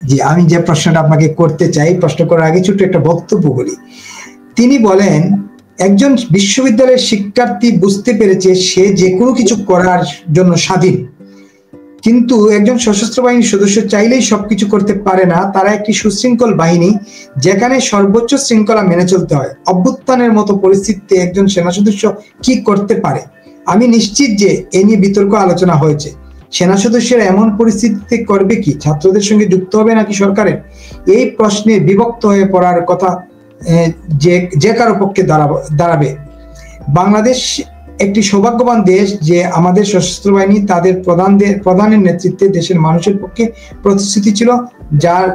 জি, আমি যে প্রশ্নটা আপনাকে করতে চাই, প্রশ্ন করার আগে ছোট্ট একটা বক্তব্য বলি। তিনি বলেন একজন বিশ্ববিদ্যালয়ের শিক্ষার্থী বুঝতে পেরেছে সে যে কোনো কিছু করার জন্য স্বাধীন, কিন্তু একজন সশস্ত্র বাহিনীর সদস্য চাইলেই সবকিছু করতে পারে না। তারা একটি সুশৃঙ্খল বাহিনী, যেখানে সর্বোচ্চ শৃঙ্খলা মেনে চলতে হয়। অভ্যুত্থানের মতো পরিস্থিতিতে একজন সেনা সদস্য কি করতে পারে? আমি নিশ্চিত যে এ নিয়ে বিতর্ক আলোচনা হয়েছে। সেনা সদস্যরা এমন পরিস্থিতিতে করবে কি? ছাত্রদের সঙ্গে যুক্ত হবে নাকি সরকারের? এই প্রশ্নে বিভক্ত হয়ে পড়ার কথা যে কারো পক্ষে দাঁড়াবে। বাংলাদেশ একটি সৌভাগ্যবান দেশ যে আমাদের সশস্ত্র বাহিনী তাদের প্রধানের নেতৃত্বে দেশের মানুষের পক্ষে প্রতিশ্রুতি ছিল, যার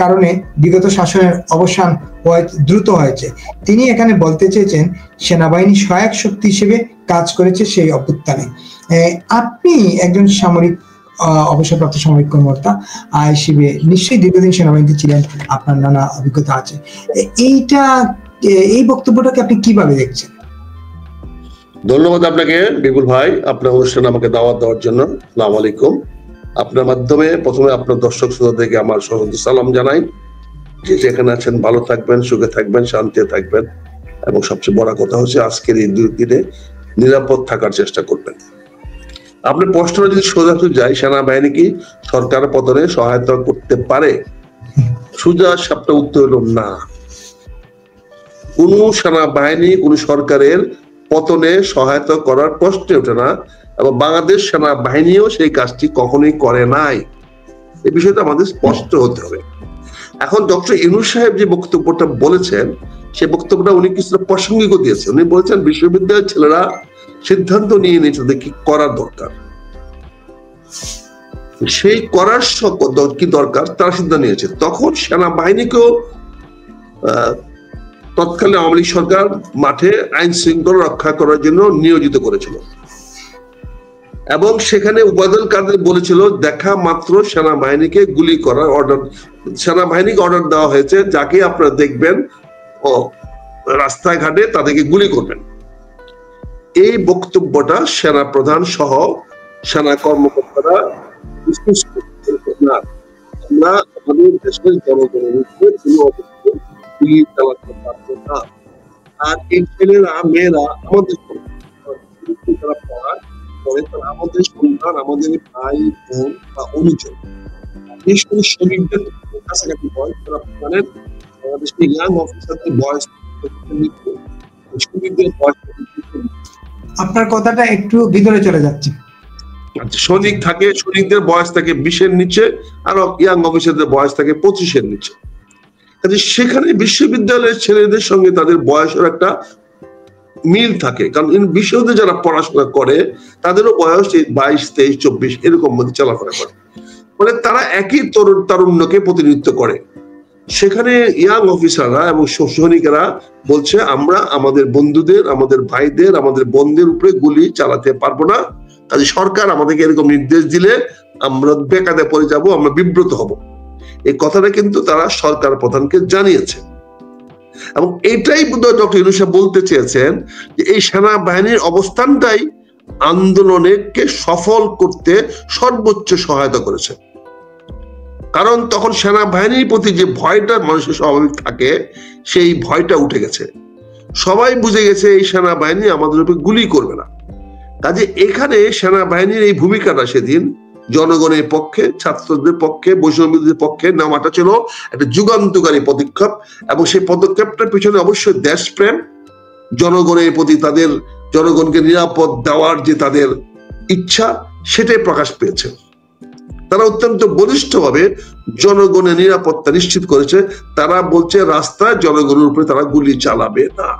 কারণে বিগত শাসনের অবসান দ্রুত হয়েছে। তিনি এখানে বলতে চেয়েছেন সেনাবাহিনী সহায়ক শক্তি হিসেবে কাজ করেছে সেই অভ্যুত্থানে। আপনি একজন সামরিক অবসরপ্রাপ্ত সামরিক কর্মকর্তা হিসেবে নিশ্চয়ই দীর্ঘদিন সেনাবাহিনীতে ছিলেন, আপনার নানা অভিজ্ঞতা আছে। এই বক্তব্যটাকে আপনি কিভাবে দেখছেন? ধন্যবাদ আপনাকে বিপুল ভাই, আপনার অনুষ্ঠানে আমাকে দাওয়াত দেওয়ার জন্য। আসসালামু আলাইকুম। আপনার মাধ্যমে প্রথমে আপনার দর্শক শ্রোতাদেরকে আমার সশস্ত্র সালাম জানাই। যে যেখানে আছেন ভালো থাকবেন, সুখে থাকবেন, শান্তিতে থাকবেন, এবং সবচেয়ে বড় কথা হচ্ছে আজকের এই দিনে নিরাপদ থাকার চেষ্টা করবেন। আপনার প্রশ্নটা যদি সোজা যায়, সেনাবাহিনী কি সরকার পতনে সহায়তা করতে পারে? সোজা সাপটা উত্তর হলো না। কোন সেনাবাহিনী কোন সরকারের পতনে সহায়তা করার প্রশ্নে ওঠে না, এবং বাংলাদেশ সেনাবাহিনীও সেই কাজটি কখনোই করে নাই। এই বিষয়টা আমাদের স্পষ্ট হতে হবে। এখন ডক্টর ইউনূস সাহেব যে বক্তব্যটা বলেছেন, সেই বক্তব্যটা উনি কিছুটা প্রাসঙ্গিকও দিয়েছেন। উনি বলেছেন বিশ্ববিদ্যালয়ের ছেলেরা সিদ্ধান্ত নিয়ে নিয়েছে কি করার দরকার, সেই করার কি দরকার তারা সিদ্ধান্ত নিয়েছে। তখন সেনাবাহিনীকেও তৎকালীন আওয়ামী লীগ সরকার মাঠে আইন শৃঙ্খলা রক্ষা করার জন্য নিয়োজিত করেছিল, এবং সেখানে উবায়দুল কাদের বলেছিল দেখা মাত্র সেনাবাহিনীকে গুলি করার অর্ডার, সেনাবাহিনীকে অর্ডার দেওয়া হয়েছে যাকে আপনারা দেখবেন রাস্তায় ঘাটে তাদেরকে গুলি করবেন। এই বক্তব্যটা সেনা প্রধান সহ সেনা কর্মকর্তারা আমরা আমাদের দেশের জনগণের উপরে কোনো অবস্থায় গুলি চালাতে পারবো না। আর এই ছেলেরা মেয়েরা আমাদের আমাদের সন্তান, আমাদের ভাই বোন বা অনুজন, বিশেষ করে শহীদদের কাছাকাছি বয়স, তারা জানেন বাংলাদেশের ইয়াং অফিসারদের বয়স, শহীদদের বয়স। আপনার কথাটা একটু ভিতরে চলে যাচ্ছে। সৈনিক থাকে, সৈনিকদের বয়স থাকে 20-এর নিচে, আর ইয়াং অফিসারদের বয়স থাকে 25-এর নিচে। সেখানে বিশ্ববিদ্যালয়ের ছেলেদের সঙ্গে তাদের বয়সের একটা মিল থাকে, কারণ বিশ্ববিদ্যালয়ে যারা পড়াশোনা করে তাদেরও বয়স 22, 23, 24 এরকম মধ্যে চলাফেরা করে, মানে তারা একই তারুণ্যকে প্রতিনিধিত্ব করে। সেখানে ইয়াং অফিসাররা এবং সৈনিকেরা বলছে আমরা আমাদের বন্ধুদের, আমাদের ভাইদের, আমাদের বোনদের উপরে গুলি চালাতে পারবো না, কাজে সরকার আমাদেরকে এরকম নির্দেশ দিলে আমরা বেকায়দা পড়ে যাব, আমরা বিব্রত হব। এই কথাটা কিন্তু তারা সরকার প্রধানকে জানিয়েছে, এবং এটাই ডক্টর ইউনূস সাহেব বলতে চেয়েছেন যে এই সেনাবাহিনীর অবস্থানটাই আন্দোলনকে সফল করতে সর্বোচ্চ সহায়তা করেছে। কারণ তখন সেনাবাহিনীর প্রতি যে ভয়টা মানুষের স্বাভাবিক থাকে, সেই ভয়টা উঠে গেছে। সবাই বুঝে গেছে এই সেনাবাহিনী আমাদের উপরে গুলি করবে না। কাজে এখানে সেনাবাহিনীর এই ভূমিকাটা সেদিন জনগণের পক্ষে, ছাত্রদের পক্ষে, বৈষম্যদের পক্ষে নেওয়াটা ছিল একটা যুগান্তকারী পদক্ষেপ, এবং সেই পদক্ষেপটার পিছনে অবশ্যই দেশপ্রেম, জনগণের প্রতি তাদের, জনগণকে নিরাপদ দেওয়ার যে তাদের ইচ্ছা, সেটাই প্রকাশ পেয়েছে। তারা অত্যন্ত বলিষ্ঠভাবে জনগণের নিরাপত্তা নিশ্চিত করেছে। তারা বলছে রাস্তায় জনগণের উপরে তারা গুলি চালাবে না,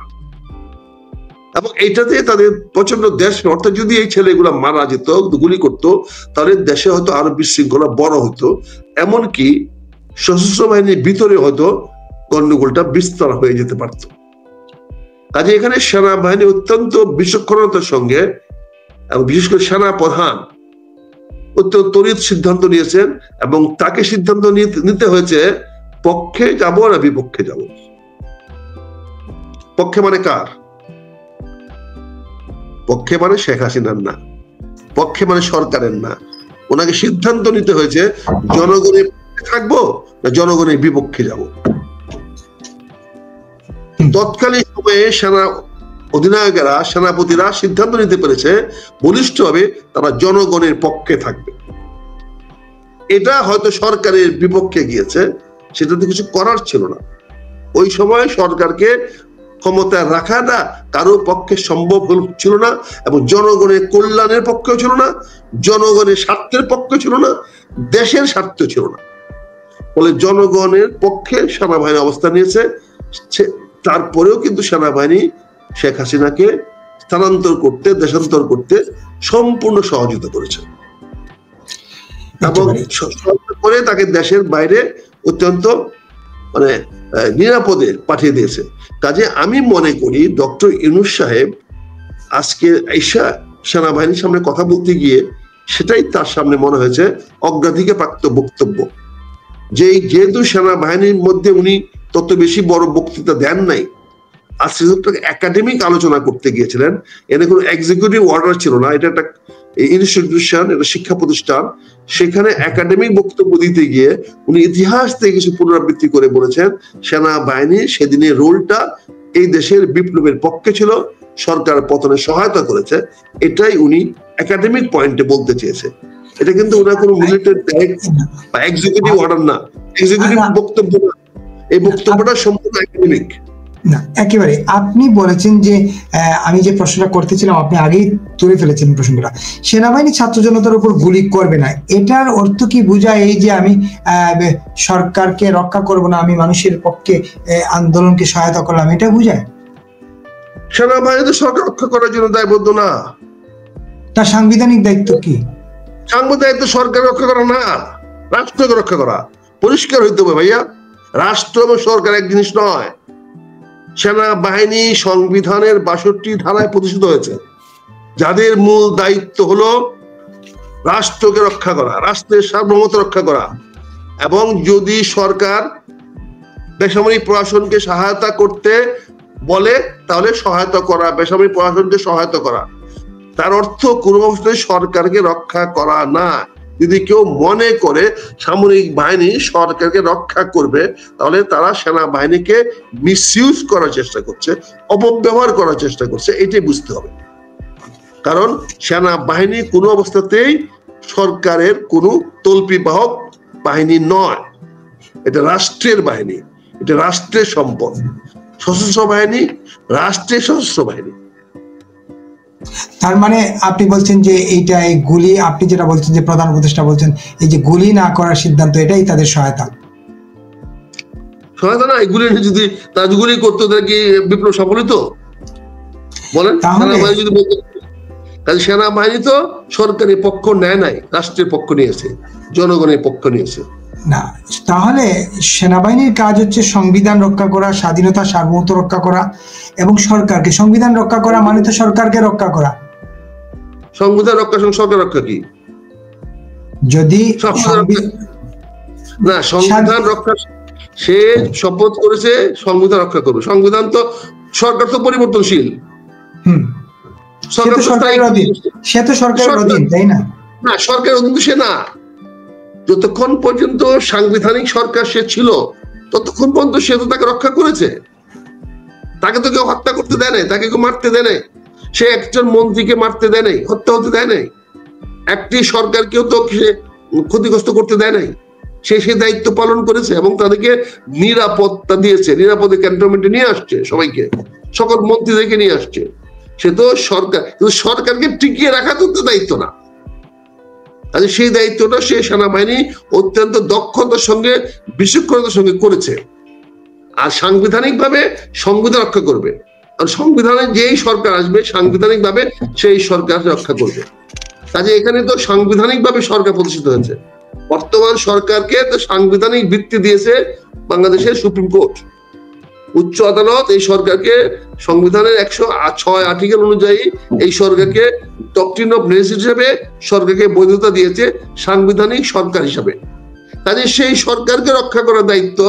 এবং এইটাতে তাদের প্রচন্ড দেশ, অর্থাৎ যদি এই ছেলেগুলা মারা যেত, গুলি করতো, তাহলে দেশে হয়তো আরো বিশৃঙ্খলা বড় হতো, এমনকি সশস্ত্র বাহিনীর ভিতরে হয়তো গন্ডগোলটা বিস্তার হয়ে যেতে পারত। কাজে এখানে সেনাবাহিনী অত্যন্ত বিচক্ষণতার সঙ্গে, এবং বিশেষ করে সেনা প্রধান অত্যন্ত তড়িৎ সিদ্ধান্ত নিয়েছেন, এবং তাকে সিদ্ধান্ত নিতে হয়েছে পক্ষে যাব না বিপক্ষে যাব। পক্ষে মানে কার? পক্ষে মানে শেখ হাসিনার না, পক্ষে মানে সরকারের না। ওনাকে সিদ্ধান্ত নিতে হয়েছে জনগণের পক্ষে থাকবো না জনগণের বিপক্ষে যাব? তৎকালীন সময়ে সেনা অধিনায়কেরা, সেনাপতিরা সিদ্ধান্ত নিতে পেরেছে বলিষ্ঠভাবে তারা জনগণের পক্ষে থাকবে। এটা হয়তো সরকারের বিপক্ষে গিয়েছে, সেটাতে কিছু করার ছিল না। ওই সময় সরকারকে ক্ষমতায় রাখাটা কারো পক্ষে সম্ভব ছিল না, এবং জনগণের কল্যাণের পক্ষেও ছিল না, জনগণের স্বার্থের পক্ষে ছিল না, দেশের স্বার্থ ছিল না। ফলে জনগণের পক্ষে সেনাবাহিনী অবস্থান নিয়েছে। তারপরেও কিন্তু সেনাবাহিনী শেখ হাসিনাকে স্থানান্তর করতে, দেশান্তর করতে সম্পূর্ণ সহযোগিতা করেছে এবং করে তাকে দেশের বাইরে অত্যন্ত মানে নিরাপদে পাঠিয়ে দিয়েছে। কাজে আমি মনে করি ডক্টর ইউনূস সাহেব আজকে ঈশা সেনাবাহিনীর সামনে কথা বলতে গিয়ে সেটাই তার সামনে মনে হয়েছে অগ্রাধিকার প্রাপ্ত বক্তব্য। যেহেতু সেনাবাহিনীর মধ্যে উনি তত বেশি বড় বক্তৃতা দেন নাই, আজকে একাডেমিক আলোচনা করতে গিয়েছিলেন, এনে কোনো এক্সিকিউটিভ অর্ডার ছিল না, এটা একটা ইনস্টিটিউশন, এটা শিক্ষা প্রতিষ্ঠান। সেখানে একাডেমিক বক্তব্য দিতে গিয়ে উনি ইতিহাস থেকে কিছু পুনরাবৃত্তি করে বলেছেন সেনাবাহিনীর সেদিনের রোলটা এই দেশের বিপ্লবের পক্ষে ছিল, সরকার পতনে সহায়তা করেছে। এটাই উনি একাডেমিক পয়েন্টে বলতে চেয়েছে। এটা কিন্তু ওনার কোনো মিলিটারি ডাইরেক্ট বা এক্সিকিউটিভ অর্ডার না, এক্সিকিউটিভ বক্তব্য না, এই বক্তব্যটা সম্পূর্ণ একাডেমিক না। একেবারে আপনি বলেছেন যে আমি যে প্রশ্নটা করতেছিলাম আপনি আগেই তুলে ফেলেছেন প্রশ্নটা, সেনাবাহিনী ছাত্র জনতার উপর গুলি করবে না, এটার অর্থ কি বোঝায় এই যে আমি সরকারকে রক্ষা করব না, আমি মানুষের পক্ষে আন্দোলনকে সহায়তা করলাম, এটা বোঝায়? সেনাবাহিনী তো সরকার রক্ষা করার জন্য দায়বদ্ধ না। তার সাংবিধানিক দায়িত্ব কি? সাংবিধানিক দায়িত্ব সরকার রক্ষা করা না, রাষ্ট্রকে রক্ষা করা। পরিষ্কার হইতে হবে ভাইয়া, রাষ্ট্র এবং সরকার এক জিনিস নয়। সেনাবাহিনী সংবিধানের ৬২ ধারায় প্রতিষ্ঠিত হয়েছে, যাদের মূল দায়িত্ব হলো রাষ্ট্রকে রক্ষা করা, রাষ্ট্রের সার্বভৌমত্ব রক্ষা করা। এবং যদি সরকার বেসামরিক প্রশাসনকে সহায়তা করতে বলে তাহলে সহায়তা করা, বেসামরিক প্রশাসনকে সহায়তা করা। তার অর্থ কোনো অবস্থায় সরকারকে রক্ষা করা না। যদি কেউ মনে করে সামরিক বাহিনী সরকারকে রক্ষা করবে তাহলে তারা সেনাবাহিনীকে মিসইউজ করার চেষ্টা করছে, অপব্যবহার করার চেষ্টা করছে, এটাই বুঝতে হবে। কারণ সেনাবাহিনী কোনো অবস্থাতেই সরকারের কোনো তল্পিবাহক বাহিনী নয়, এটা রাষ্ট্রের বাহিনী, এটা রাষ্ট্রের সম্পদ। সশস্ত্র বাহিনী রাষ্ট্রের সশস্ত্র বাহিনী। তার মানে আপনি বলছেন যে এইটা, এই গুলি, আপনি যেটা বলছেন যে প্রধান উপদেষ্টা বলছেন এই যে গুলি না করার সিদ্ধান্ত, এটাই তাদের সহায়তা? সহায়তা না, এগুলি যদি তারা গুলি করতো তাহলে কি বিপ্লব সফল হতো বলেন? সেনাবাহিনী যদি বলতো, তাহলে সেনাবাহিনী তো সরকারের পক্ষ নেয় নাই, রাষ্ট্রের পক্ষ নিয়েছে, জনগণের পক্ষ নিয়েছে না। তাহলে সেনাবাহিনীর কাজ হচ্ছে সংবিধান রক্ষা করা, স্বাধীনতা সার্বভৌমত্ব রক্ষা করা এবং সরকারকে, সংবিধান রক্ষা করা মানে তো সরকারকে রক্ষা করা। সংবিধান রক্ষা সরকার রক্ষা কি? যদি না, সংবিধান রক্ষা, সে শপথ করেছে সংবিধান রক্ষা করবে। সংবিধান তো, সরকার তো পরিবর্তনশীল, সে তো সরকারের অধীন, তাই না? না, সরকারের অধীন সে না। যতক্ষণ পর্যন্ত সাংবিধানিক সরকার সে ছিল ততক্ষণ পর্যন্ত সে তো তাকে রক্ষা করেছে। তাকে তো কেউ হত্যা করতে দেয় নাই, তাকে কেউ মারতে দেয় নাই, সে একজন মন্ত্রীকে মারতে দেয় নাই, হত্যা হতে দেয় নাই, একটি সরকারকেও তো সে ক্ষতিগ্রস্ত করতে দেয় নাই। সে দায়িত্ব পালন করেছে এবং তাদেরকে নিরাপত্তা দিয়েছে, নিরাপদে ক্যান্টনমেন্টে নিয়ে আসছে, সবাইকে, সকল মন্ত্রীদেরকে নিয়ে আসছে। সে তো সরকার, কিন্তু সরকারকে টিকিয়ে রাখা তো দায়িত্ব না। তাহলে সেই দায়িত্বটা সে সেনাবাহিনী অত্যন্ত দক্ষতার সঙ্গে, বিচক্ষণতার সঙ্গে করেছে। আর সাংবিধানিক ভাবে সংবিধান রক্ষা করবে, আর সংবিধানে যেই সরকার আসবে সাংবিধানিক ভাবে সেই সরকার রক্ষা করবে। কাজে এখানে তো সাংবিধানিক ভাবে সরকার প্রতিষ্ঠিত হয়েছে। বর্তমান সরকারকে তো সাংবিধানিক ভিত্তি দিয়েছে বাংলাদেশের সুপ্রিম কোর্ট, উচ্চ আদালত। এই সরকারকে সংবিধানের 106 আর্টিকেল অনুযায়ী এই সরকারকে ডক্ট্রিন অফ নেসেসিটি হিসেবে সরকারকে বৈধতা দিয়েছে সাংবিধানিক সরকার হিসাবে। কাজে সেই সরকারকে রক্ষা করার দায়িত্ব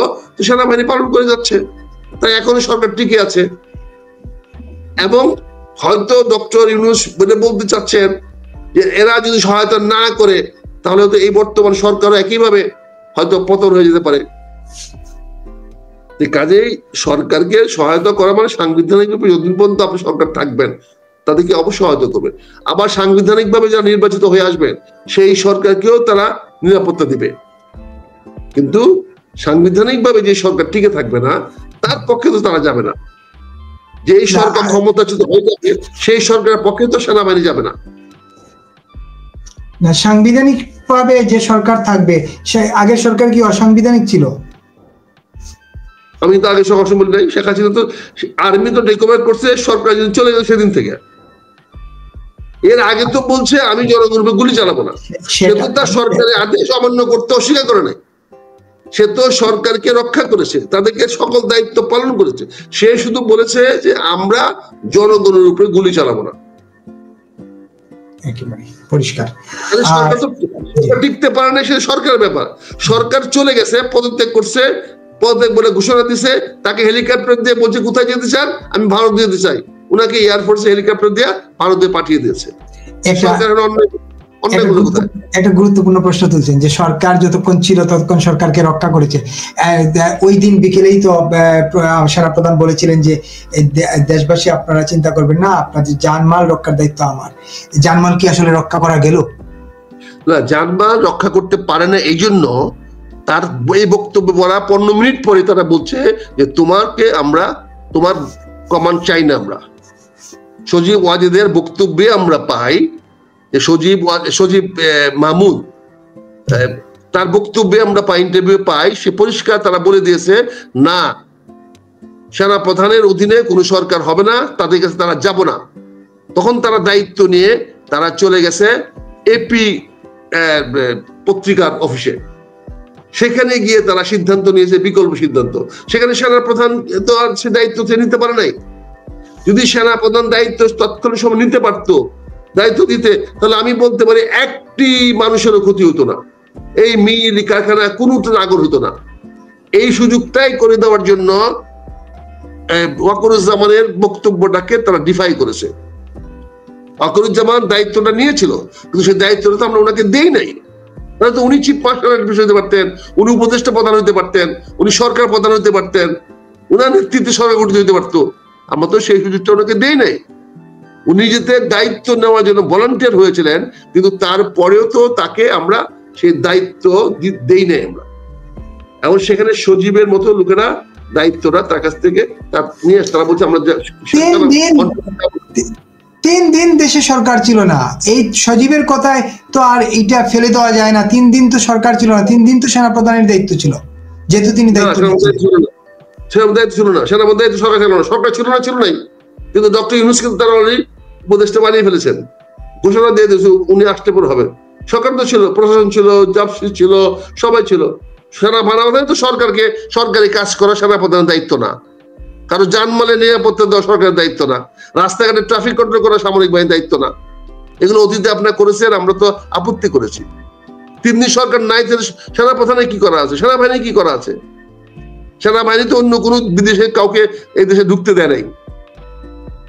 সেনাবাহিনী পালন করে যাচ্ছে, তাই এখনো সরকার টিকে আছে। এবং হয়তো ডক্টর ইউনূস বলতে চাচ্ছেন যে এরা যদি সহায়তা না করে তাহলে তো এই বর্তমান সরকারও একইভাবে হয়তো পতন হয়ে যেতে পারে। কাজেই সরকারকে সহায়তা করা মানে সাংবিধানিকভাবে যতদিন পর্যন্ত আপনি সরকার থাকবেন তাদেরকে অবশ্যই সহায়তা করবে। আবার সাংবিধানিকভাবে যারা নির্বাচিত হয়ে আসবেন সেই সরকারকেও তারা নিরাপত্তা দিবে। কিন্তু সাংবিধানিকভাবে যে সরকার টিকে থাকবে না তার পক্ষে তো তারা যাবে না। যেই সরকার ক্ষমতাচ্যুত হয়ে যাবে সেই সরকারের পক্ষে তো সেনাবাহিনী যাবে না। সাংবিধানিক ভাবে যে সরকার থাকবে সে আগের সরকার কি অসাংবিধানিক ছিল? আমি তো আগে সকাল বলি নাই, শেখ হাসিনা তো আর্মি তো রেকমেন্ড করছে সরকার যদি চলে গেল সেদিন থেকে। এর আগে তো বলছে আমি জনগণের উপর গুলি চালাবো না। সে তো তার সরকারের আদেশ অমান্য করতে অস্বীকার করে নাই। সে তো সরকারকে রক্ষা করেছে, তাদেরকে সকল দায়িত্ব পালন করেছে। সে শুধু বলেছে যে আমরা জনগণের উপরে গুলি চালাবো না। একেবারে পরিষ্কার। সরকার তো টিকতে পারে না, সেটা সরকারের ব্যাপার। সরকার চলে গেছে, পদত্যাগ করছে, পদত্যাগ বলে ঘোষণা দিছে, তাকে হেলিকপ্টার দিয়ে বলছে কোথায় যেতে চান, আমি ভারত যেতে চাই, উনাকে এয়ারফোর্সে হেলিকপ্টার দিয়ে ভারতে পাঠিয়ে দিয়েছে। একটা গুরুত্বপূর্ণ প্রশ্ন তুলছেন যে সরকার যতক্ষণ ছিল ততক্ষণ সরকারকে রক্ষা করেছে। ওই দিন বিকেলেই তো সেনাপ্রধান বলেছিলেন যে দেশবাসী আপনারা চিন্তা করবেন না, আপনাদের জানমাল রক্ষার দায়িত্ব আমার। জানমাল কি আসলে রক্ষা করা গেল? না, জানমাল রক্ষা করতে পারে না। এই জন্য তার এই বক্তব্য বলা 15 মিনিট পরে তারা বলছে যে তোমাকে আমরা, তোমার কমান্ড চাই না। আমরা সজীব ওয়াজেদের বক্তব্যে আমরা পাই যে সজীব মাহমুদ তার বক্তব্যে আমরা পাই, ইন্টারভিউ পাই, সে পরিষ্কার তারা বলে দিয়েছে না, সেনা প্রধানের অধীনে কোনো সরকার হবে না, তাদের কাছে তারা যাব না। তখন তারা দায়িত্ব নিয়ে তারা চলে গেছে এপি পত্রিকার অফিসে। সেখানে গিয়ে তারা সিদ্ধান্ত নিয়েছে, বিকল্প সিদ্ধান্ত। সেখানে সেনা প্রধান তো আর সে দায়িত্ব নিতে পারে নাই। যদি সেনা প্রধান দায়িত্ব তৎকালীন সময় নিতে পারতো, দায়িত্ব দিতে, তাহলে আমি বলতে পারি একটি মানুষেরও ক্ষতি হতো না, এই মিল কারখানা কোনোটা আগর হতো না। এই সুযোগটাই করে দেওয়ার জন্য ওয়াকারুজ্জামানের বক্তব্যটাকে তারা ডিফাই করেছে। ওয়াকারুজ্জামান দায়িত্বটা নিয়েছিল, কিন্তু সেই দায়িত্বটা তো আমরা ওনাকে দেই নাই। তো উনি চিফ মাস্টার অ্যাডমিনিস্ট্রেটর হতে পারতেন, উনি উপদেষ্টা প্রধান হতে পারতেন, উনি সরকার প্রধান হতে পারতেন, উনার নেতৃত্বে সরকার গঠিত হতে পারতো। আমরা তো সেই সুযোগটা ওনাকে দেই নাই। উনি যেতে দায়িত্ব নেওয়ার জন্য ভলান্টিয়ার হয়েছিলেন, কিন্তু তারপরেও তো তাকে আমরা সেই দায়িত্ব দেই নাই আমরা। এবং সেখানে সজীবের মতো লোকেরা দায়িত্বটা তার কাছ থেকে নিয়ে আসে। তারা বলছে আমরা 3 দিন দেশে সরকার ছিল না। এই সজীবের কথায় তো আর এটা ফেলে দেওয়া যায় না। 3 দিন তো সরকার ছিল না, 3 দিন তো সেনাপ্রধানের দায়িত্ব ছিল, যেহেতু তিনি দায়িত্ব ছিল না। সেনাপ্রধান দায়িত্ব সরকার ছিল না, সরকার ছিল না, ছিল নাই। কিন্তু ডক্টর ইউনূস কিন্তু তারা অলরেডি উপদেষ্টা বানিয়ে ফেলেছেন, ঘোষণা দিয়ে দিয়েছে উনি আসতে পরে হবে। সরকার তো ছিল, প্রশাসন ছিল, জাপসি ছিল, সবাই ছিল। সেনাপ্রধান তো সরকারকে সরকারি কাজ করা সেনাপ্রধানের দায়িত্ব না, কারো জানমালের নিরাপত্তা দেওয়া সরকারের দায়িত্ব না, রাস্তাঘাটে ট্রাফিক কন্ট্রোল করা সামরিক বাহিনীর দায়িত্ব না। এগুলো অতীতে আপনারা করেছেন, আমরা তো আপত্তি করেছি। 3 দিন সরকার নাই, সেনাপ্রধানে কি করা আছে, সেনাবাহিনী কি করা আছে? সেনাবাহিনী তো অন্য কোনো বিদেশে কাউকে এই দেশে ঢুকতে দেয় নাই।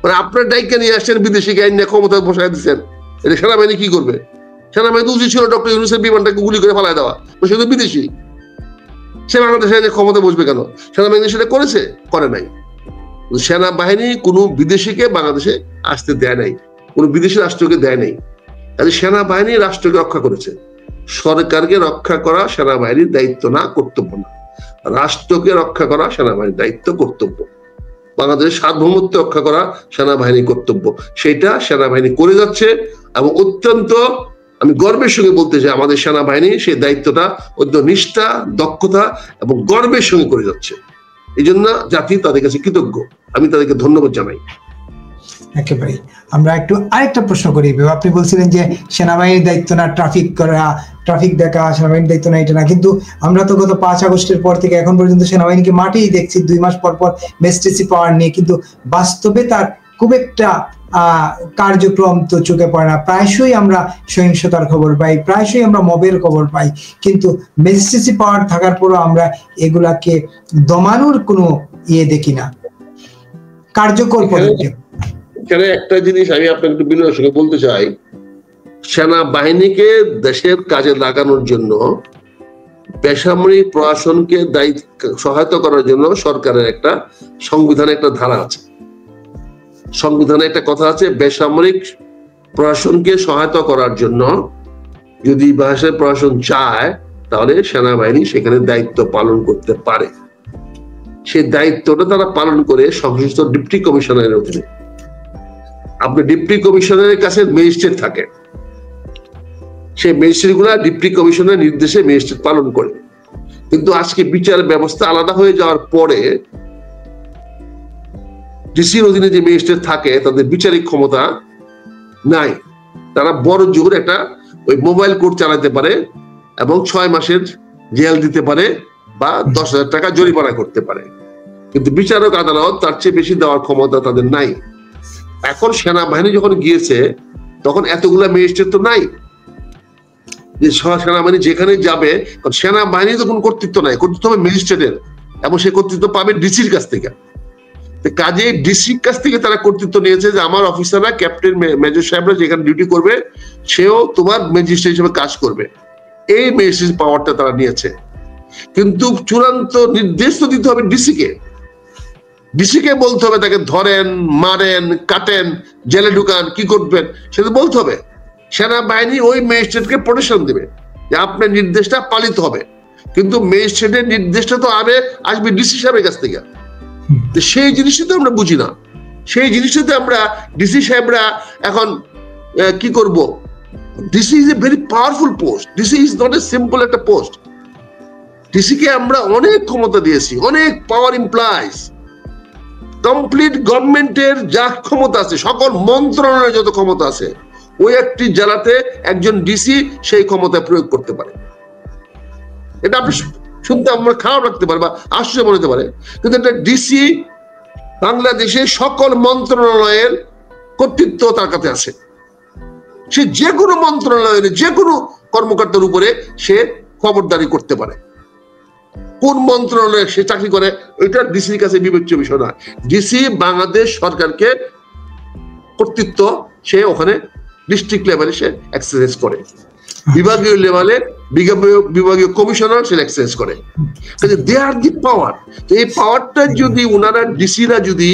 মানে আপনার ডাইকে নিয়ে আসছেন, বিদেশি আইন নিয়ে ক্ষমতায় বসায় দিচ্ছেন, এটা সেনাবাহিনী কি করবে? সেনাবাহিনী তো উচিত ছিল ডক্টর ইউনূসের বিমানটাকে গুলি করে ফেলায় দেওয়া, সে তো বিদেশি, সে বাংলাদেশে ক্ষমতা বসবে কেন? সেনাবাহিনী সেটা করেছে? করে নাই। সেনাবাহিনী কোনো বিদেশিকে বাংলাদেশে আসতে দেয় নাই, কোনো বিদেশি রাষ্ট্রকে দেয় নাই। তাহলে সেনাবাহিনী রাষ্ট্রকে রক্ষা করেছে। সরকারকে রক্ষা করা সেনাবাহিনীর দায়িত্ব না, কর্তব্য না। রাষ্ট্রকে রক্ষা করা সেনাবাহিনীর দায়িত্ব, কর্তব্য। বাংলাদেশের সার্বভৌমত্ব রক্ষা করা সেনাবাহিনীর কর্তব্য। সেটা সেনাবাহিনী করে যাচ্ছে এবং অত্যন্ত, আমি গর্বের সঙ্গে বলতে চাই, আমাদের সেনাবাহিনী সেই দায়িত্বটা অত্যন্ত নিষ্ঠা, দক্ষতা এবং গর্বের সঙ্গে করে যাচ্ছে। এই জন্য জাতি তাদের কাছে কৃতজ্ঞ, আমি তাদেরকে ধন্যবাদ জানাই। একেবারে। আমরা একটু আরেকটা প্রশ্ন করি। আপনি বলছিলেন যে সেনাবাহিনীর দায়িত্ব না ট্রাফিক করা, ট্রাফিক দেখা সেনাবাহিনীর দায়িত্ব না, এটা না। কিন্তু আমরা তো গত 5 আগস্টের পর থেকে এখন পর্যন্ত সেনাবাহিনীকে মাঠেই দেখছি 2 মাস পর পর ম্যাজিস্ট্রেসি পাওয়ার নিয়ে, কিন্তু বাস্তবে তার খুব একটা কার্যক্রম তো চোখে পড়ে না। প্রায়শই আমরা সহিংসতার খবর পাই, প্রায়শই আমরা মবের খবর পাই, কিন্তু ম্যাজিস্ট্রেসি পাওয়ার থাকার পরও আমরা এগুলাকে দমানোর কোনো দেখি না, কার্যকর পদক্ষেপ। এখানে একটা জিনিস আমি আপনাকে একটু বিনয়ের সঙ্গে বলতে চাই, সেনাবাহিনীকে দেশের কাজে লাগানোর জন্য বেসামরিক প্রশাসনকে সহায়তা করার জন্য সরকারের একটা সংবিধানে একটা ধারা আছে, সংবিধানে একটা কথা আছে, বেসামরিক প্রশাসনকে সহায়তা করার জন্য যদি বেসামরিক প্রশাসন চায় তাহলে সেনাবাহিনী সেখানে দায়িত্ব পালন করতে পারে। সেই দায়িত্বটা তারা পালন করে সংশ্লিষ্ট ডিপ্টি কমিশনারের অধীনে। আপনি ডিপ্টি কমিশনারের কাছে ম্যাজিস্ট্রেট থাকে, সেই ম্যাজিস্ট্রেট গুলা ডিপ্টি কমিশনারের নির্দেশে ম্যাজিস্ট্রেট পালন করে। কিন্তু আজকে বিচার ব্যবস্থা আলাদা হয়ে যাওয়ার পরে ডিসির অধীনে যে ম্যাজিস্ট্রেট থাকে তাদের বিচারিক ক্ষমতা নাই। তারা বড় জোর একটা ওই মোবাইল কোর্ট চালাতে পারে এবং 6 মাসের জেল দিতে পারে বা 10,000 টাকা জরিমানা করতে পারে, কিন্তু বিচারক আদালত তার চেয়ে বেশি দেওয়ার ক্ষমতা তাদের নাই। এখন সেনাবাহিনী যখন গিয়েছে তখন এতগুলা ম্যাজিস্ট্রেট তো নাই যে সেনাবাহিনী যেখানে যাবে, সেনাবাহিনী তো কোনো কর্তৃত্ব নাই, কর্তৃত্ব হবে ম্যাজিস্ট্রেটের, এবং সেই কর্তৃত্ব পাবে ডিসির কাছ থেকে। কাজে ডিসির কাছ থেকে তারা কর্তৃত্ব নিয়েছে যে আমার অফিসাররা, ক্যাপ্টেন মেজর সাহেবরা যেখানে ডিউটি করবে সেও তোমার ম্যাজিস্ট্রেট হিসেবে কাজ করবে, এই ম্যাজিস্ট্রেট পাওয়ারটা তারা নিয়েছে। কিন্তু চূড়ান্ত নির্দেশ তো দিতে হবে ডিসিকে। ডিসিকে বলতে হবে তাকে ধরেন, মারেন, কাটেন, জেলে ঢুকান, কি করবেন সেটা বলতে হবে। সেনাবাহিনী ওই ম্যাজিস্ট্রেটকে প্রোটেকশন দেবে যে আপনার নির্দেশটা পালিত হবে, কিন্তু ম্যাজিস্ট্রেটের নির্দেশটা তো আসবে ডিসি সাহেবের কাছ থেকে। সেই জিনিসটা তো আমরা বুঝি না, সেই জিনিসটাতে আমরা ডিসি সাহেবরা এখন কি করব? DC is a very powerful post, DC is not a simple একটা পোস্ট। ডিসিকে আমরা অনেক ক্ষমতা দিয়েছি, অনেক পাওয়ার ইমপ্লাইজ। কমপ্লিট গভর্নমেন্টের যা ক্ষমতা আছে, সকল মন্ত্রণালয়ের যত ক্ষমতা আছে, ওই একটি জেলাতে একজন ডিসি সেই ক্ষমতা প্রয়োগ করতে পারে। এটা আপনি শুনতে আমার খারাপ লাগতে পারে বা আশ্চর্য মনে হতে পারে, কিন্তু একটা ডিসি বাংলাদেশের সকল মন্ত্রণালয়ের কর্তৃত্ব তার কাছে আছে। সে যে কোনো মন্ত্রণালয়ের যে কোনো কর্মকর্তার উপরে সে খবরদারি করতে পারে। কোন মন্ত্রণালয়ে সে চাকরি করে এটা ডিসির কাছে বিবেচ্য বিষয় না। ডিসি বাংলাদেশ সরকারকে কর্তৃত্ব সে ওখানে ডিস্ট্রিক্ট লেভেলে সে এক্সারসাইজ করে, বিভাগীয় লেভেলে বিভাগীয় কমিশনার সে এক্সারসাইজ করে। দে আর দি পাওয়ার। তো এই পাওয়ারটা যদি ওনারা ডিসিরা যদি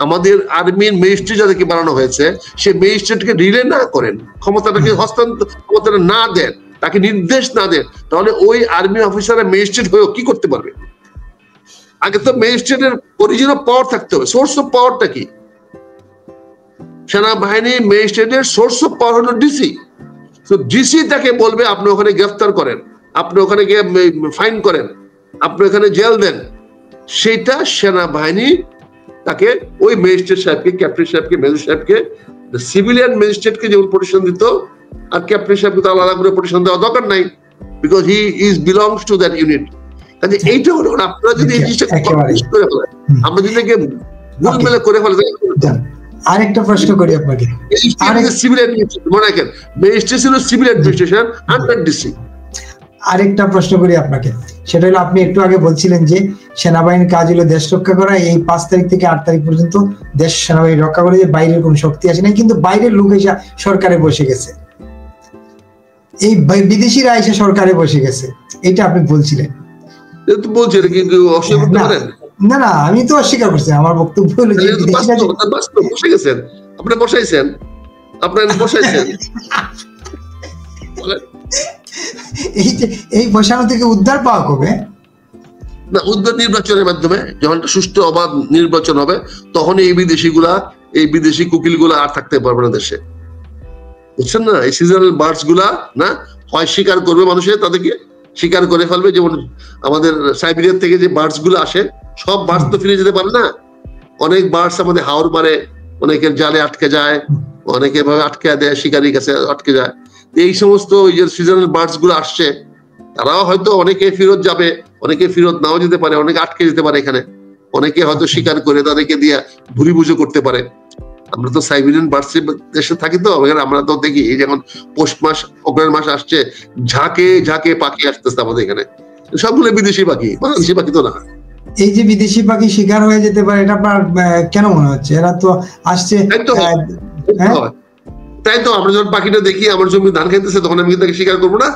আমাদের আর্মির ম্যাজিস্ট্রেট যাদেরকে বানানো হয়েছে সে ম্যাজিস্ট্রেটকে রিলে না করেন, ক্ষমতাটাকে হস্তান্তর ক্ষমতাটা না দেন, তাকে নির্দেশ না দেন, তাহলে ওই আর্মি অফিসাররা ম্যাজিস্ট্রেট হয়েও কি করতে পারবে? আগে তো ম্যাজিস্ট্রেটের অরিজিনাল পাওয়ার থাকতে হবে। সোর্স অফ পাওয়ারটা কি? সেনাবাহিনী ম্যাজিস্ট্রেটের সোর্স অফ পাওয়ার হলো ডিসি। তো ডিসি তাকে বলবে আপনি ওখানে গ্রেফতার করেন, আপনি ওখানে গিয়ে ফাইন করেন, আপনি ওখানে জেল দেন। সেটা সেনাবাহিনী তাকে ওই ম্যাজিস্ট্রেট সাহেবকে, ক্যাপ্টেন সাহেবকে, মেজর সাহেবকে, সিভিলিয়ান ম্যাজিস্ট্রেটকে যেমন প্রোটেকশন দিত, আর ক্যাপ্টেন সাহেবকে তো আলাদা করে প্রোটেকশন দেওয়া দরকার নাই, because he is belongs to that unit. কাজে এইটা হলো আপনারা যদি এই জিনিসটা করে ফেলেন, আমরা যদি গোলমেলে করে ফেলে। আরেকটা প্রশ্ন করি আপনাকে, আরেকটা প্রশ্ন করি আপনাকে, সেটা হলো আপনি একটু আগে বলছিলেন যে সেনাবাহিনীর কাজ হলো দেশ রক্ষা করা। এই 5 তারিখ থেকে 8 তারিখ পর্যন্ত দেশ সেনাবাহিনী রক্ষা করে, যে বাইরের কোন শক্তি আসে নাই, কিন্তু বাইরের লোক এসে সরকারে বসে গেছে, এই বিদেশিরা এসে সরকারে বসে গেছে, এটা আপনি বলছিলেন। না না, আমি তো অস্বীকার করছি, আমার বক্তব্য হলো যে বসে গেছেন, আপনি বসাইছেন, আপনার বসাইছেন। এই বসানো থেকে উদ্ধার পাওয়া কবে? না, উদ্ধার নির্বাচনের মাধ্যমে, যখন সুষ্ঠু অবাধ নির্বাচন হবে তখন এই বিদেশি কুকিল গুলা আর থাকতে পারবে না দেশে, বুঝছেন না? এই সিজনাল বার্ডস গুলা না হয় শিকার করবে, মানুষের তাদেরকে শিকার করে ফেলবে। যেমন আমাদের সাইবেরিয়া থেকে যে বার্ডস গুলো আসে, সব বার্ডস তো ফিরে যেতে পারে না। অনেক বার্ডস আমাদের হাওর মারে, অনেকের জালে আটকে যায়, অনেকে ভাবে আটকে দেয়, শিকারির কাছে আটকে যায়। এই সমস্ত ওই যে সিজনাল বার্ডস গুলো আসছে, তারাও হয়তো অনেকে ফেরত যাবে, অনেকে ফেরত নাও যেতে পারে, অনেকে আটকে যেতে পারে এখানে, অনেকে হয়তো শিকার করে তাদেরকে দিয়ে ভুরি পুজো করতে পারে। আমরা তো সাইবেরিয়ান বার্ডসের দেশে থাকি, তো আমরা তো দেখি এই যখন পৌষ মাস, অগ্রহায়ণ মাস আসছে, ঝাঁকে ঝাঁকে পাখি আসতেছে আমাদের এখানে, সবগুলো বিদেশি পাখি, বাংলাদেশি পাখি তো না। এই যে বিদেশি পাখি শিকার হয়ে যেতে পারে, এটা আপনার কেন মনে হচ্ছে? এরা তো আসছে, তাই তো আমরা যখন পাখিটা দেখি আমার জমি ধান খাইতেছে, তখন আমি তাকে শিকার করবো না?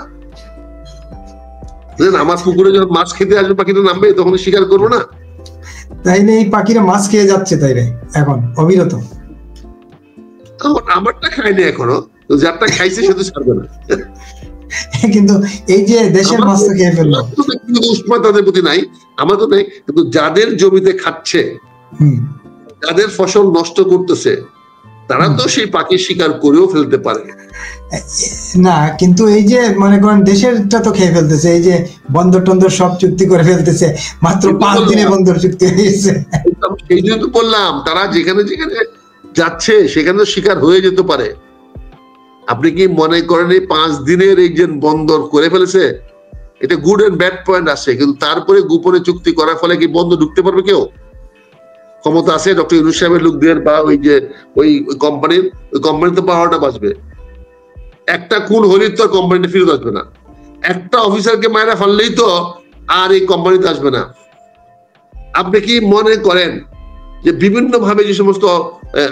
আমার পুকুরে যখন মাছ খেতে আসবে পাখিটা নামবে, তখন শিকার করবো না? তাইলে এই পাখিরা মাছ খেয়ে যাচ্ছে তাইলে এখন অবিরত। আমারটা খায়নি এখনো, যারটা খাইছে সে তো ছাড়বে না। কিন্তু এই যে দেশের মাছ তো খেয়ে ফেললো, উষ্মা তাদের প্রতি নাই, আমার তো নেই, কিন্তু যাদের জমিতে খাচ্ছে, যাদের ফসল নষ্ট করতেছে, তারা তো সেই পাখি শিকার করেও ফেলতে পারে না। কিন্তু এই যে মনে করেন দেশেরটা তো খেয়ে ফেলতেছে, এই যে বন্দর টন্দর সব চুক্তি করে ফেলতেছে, মাত্র 5 দিনে বন্দর চুক্তি হয়ে গেছে। সেই জন্য তো বললাম, তারা যেখানে যেখানে যাচ্ছে সেখানে শিকার হয়ে যেতে পারে। আপনি কি মনে করেন এই 5 দিনের এই যে বন্দর করে ফেলেছে, এটা গুড এন্ড ব্যাড পয়েন্ট আছে, কিন্তু তারপরে গোপনে চুক্তি করার ফলে কি বন্দর ঢুকতে পারবে কেউ? ক্ষমতা আছে ডক্টর ইউনূস সাহেবের লোকদের বা ওই কোম্পানির তো পাওয়ারটা বাঁচবে। একটা খুন হলেই তো কোম্পানিটা ফিরত আসবে না, একটা অফিসারকে মায়েরা ফেললেই তো আর এই কোম্পানিতে আসবে না। আপনি কি মনে করেন যে বিভিন্ন ভাবে যে সমস্ত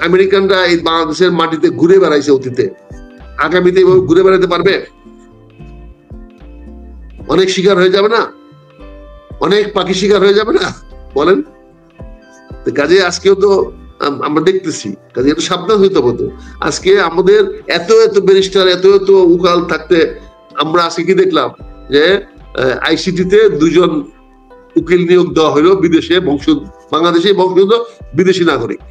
আমেরিকানরা এই বাংলাদেশের মাটিতে ঘুরে বেড়াইছে অতীতে, আগামীতে এইভাবে ঘুরে বেড়াতে পারবে? অনেক শিকার হয়ে যাবে না? অনেক পাখি শিকার হয়ে যাবে না? বলেন। কাজে আজকেও তো আমরা দেখতেছি, কাজে একটু সাবধান হইতে হতো। আজকে আমাদের এত এত ব্যারিস্টার, এত এত উকাল থাকতে আমরা আজকে কি দেখলাম যে আইসিটিতে 2 জন উকিল নিয়োগ দেওয়া হলো বিদেশে বাংলাদেশে বংশোদ্ভূত বিদেশি নাগরিক,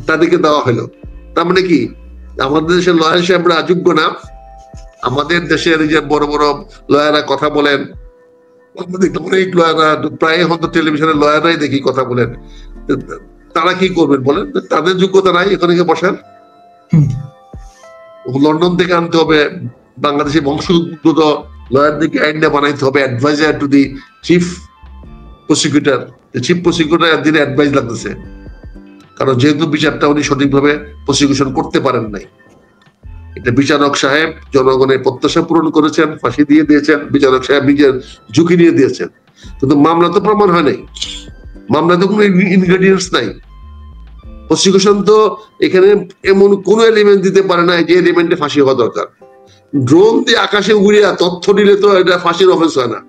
তাদেরকে দেওয়া হলো। তার মানে কি আমাদের দেশের লয়ার সাহেবরা অযোগ্য না? আমাদের দেশের যে বড় বড় লয়াররা কথা বলেন, অনেক লয়াররা প্রায় হয়তো টেলিভিশনের লয়াররাই দেখি কথা বলেন, তারা কি করবেন বলেন? তাদের যোগ্যতা নাই এখানে বসার। লন্ডন থেকে আনতে হবে বাংলাদেশে বংশোদ্ভূত লয়ারদেরকে আইনটা বানাইতে হবে, adviser to the chief prosecutor. Chief prosecutor দিনে অ্যাডভাইস লাগতেছে, কারণ যেহেতু বিচারটা উনি সঠিকভাবে প্রসিকিউশন করতে পারেন নাই। এটা বিচারক সাহেব জনগণের প্রত্যাশা পূরণ করেছেন, ফাঁসি দিয়ে দিয়েছেন, বিচারক সাহেব নিজের ঝুঁকি নিয়ে দিয়েছেন, কিন্তু মামলা তো প্রমাণ হয় নাই, মামলা তো কোনো ইনগ্রেডিয়েন্টস নাই। প্রসিকিউশন তো এখানে এমন কোন এলিমেন্ট দিতে পারে না যে এলিমেন্টে ফাঁসি হওয়া দরকার। ড্রোন দিয়ে আকাশে উড়িয়া তথ্য দিলে তো এটা ফাঁসির অফেন্স হয় না।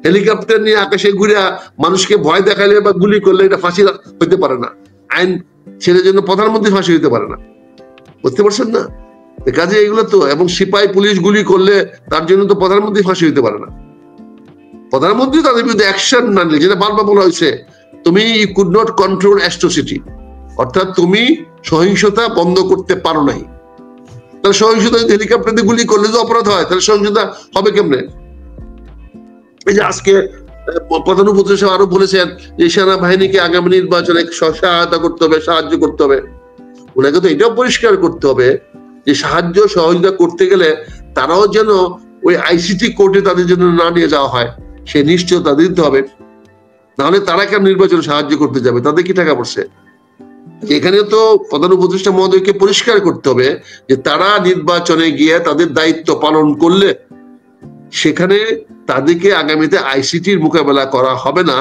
হেলিকপ্টার নিয়ে আকাশে ঘুরিয়া মানুষকে ভয় দেখাইলে বা গুলি করলে এটা ফাঁসি হইতে পারে না। আইন সেটার জন্য প্রধানমন্ত্রী ফাঁসি হইতে পারে না, বুঝতে পারছেন না? কাজে এগুলো তো, এবং সিপাহী পুলিশ গুলি করলে তার জন্য তো প্রধানমন্ত্রী ফাঁসি হইতে পারে না। প্রধানমন্ত্রী তাদের বিরুদ্ধে অ্যাকশন না নিলে, যেটা বারবার বলা হয়েছে, তুমি you could not control atrocity, অর্থাৎ তুমি সহিংসতা বন্ধ করতে পারো নাই। তাহলে সহিংসতা যদি হেলিকপ্টার দিয়ে গুলি করলে যে অপরাধ হয়, তাহলে সহিংসতা হবে কেমনে? এই যে আজকে প্রধান উপদেষ্টা আরো বলেছেন যে সেনাবাহিনীকে আগামী নির্বাচনে সহায়তা করতে হবে, সাহায্য করতে হবে। ওনাকে তো এটাও পরিষ্কার করতে হবে যে সাহায্য সহযোগিতা করতে গেলে তারাও যেন ওই আইসিটি কোর্টে তাদের জন্য না নিয়ে যাওয়া হয়, সে নিশ্চয়তা দিতে হবে। নাহলে তারা কেন নির্বাচনে সাহায্য করতে যাবে? তাদের কি টাকা পড়ছে? এখানে তো প্রধান উপদেষ্টা মহোদয়কে পরিষ্কার করতে হবে যে তারা নির্বাচনে গিয়ে তাদের দায়িত্ব পালন করলে সেখানে তাদেরকে আগামীতে আইসিটির মোকাবেলা করা হবে না,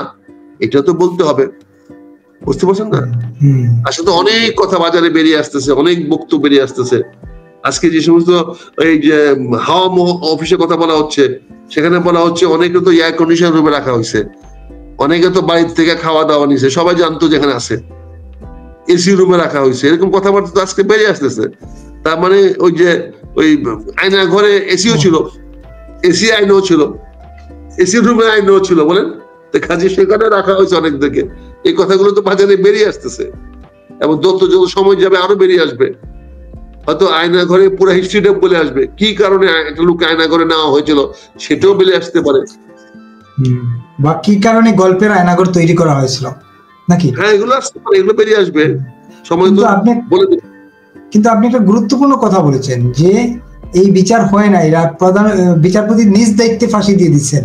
এটা তো বলতে হবে, বুঝতে পারছেন না? আসলে তো অনেক কথা বাজারে বেরিয়ে আসতেছে, অনেক বক্তব্য বেরিয়ে আসতেছে। আজকে যে সমস্ত এই যে হাওয়া অফিসে কথা বলা হচ্ছে, সেখানে বলা হচ্ছে অনেকে তো এয়ার কন্ডিশন রুমে রাখা হয়েছে, অনেকে তো বাড়ির থেকে খাওয়া দাওয়া নিছে, সবাই জানতো যেখানে আছে, এসি রুমে রাখা হয়েছে, এরকম কথাবার্তা তো আজকে বেরিয়ে আসতেছে। তার মানে ওই যে ওই আয়না ঘরে এসিও ছিল, এসি আইনও ছিল, এসি রুমে আইনও ছিল, বলেন। কাজে সেখানে রাখা হয়েছে অনেকদেরকে। এই কথাগুলো তো বাজারে বেরিয়ে আসতেছে এবং যত সময় যাবে আরো বেরিয়ে আসবে। হয়তো আয়না ঘরে পুরো হিস্ট্রিটা বলে আসবে, কি কারণে একটা লোক আয়না ঘরে নেওয়া হয়েছিল সেটাও বেরিয়ে আসতে পারে, বা কি কারণে গল্পের আয়নাঘর তৈরি করা হয়েছিল নাকি। হ্যাঁ, এগুলো আসতে পারে, এগুলো বেরিয়ে আসবে সময় তো বলে দেবে। কিন্তু আপনি একটা গুরুত্বপূর্ণ কথা বলেছেন যে এই বিচার হয় না, এরা প্রধান বিচারপতি নিজ দায়িত্বে ফাঁসি দিয়ে দিচ্ছেন।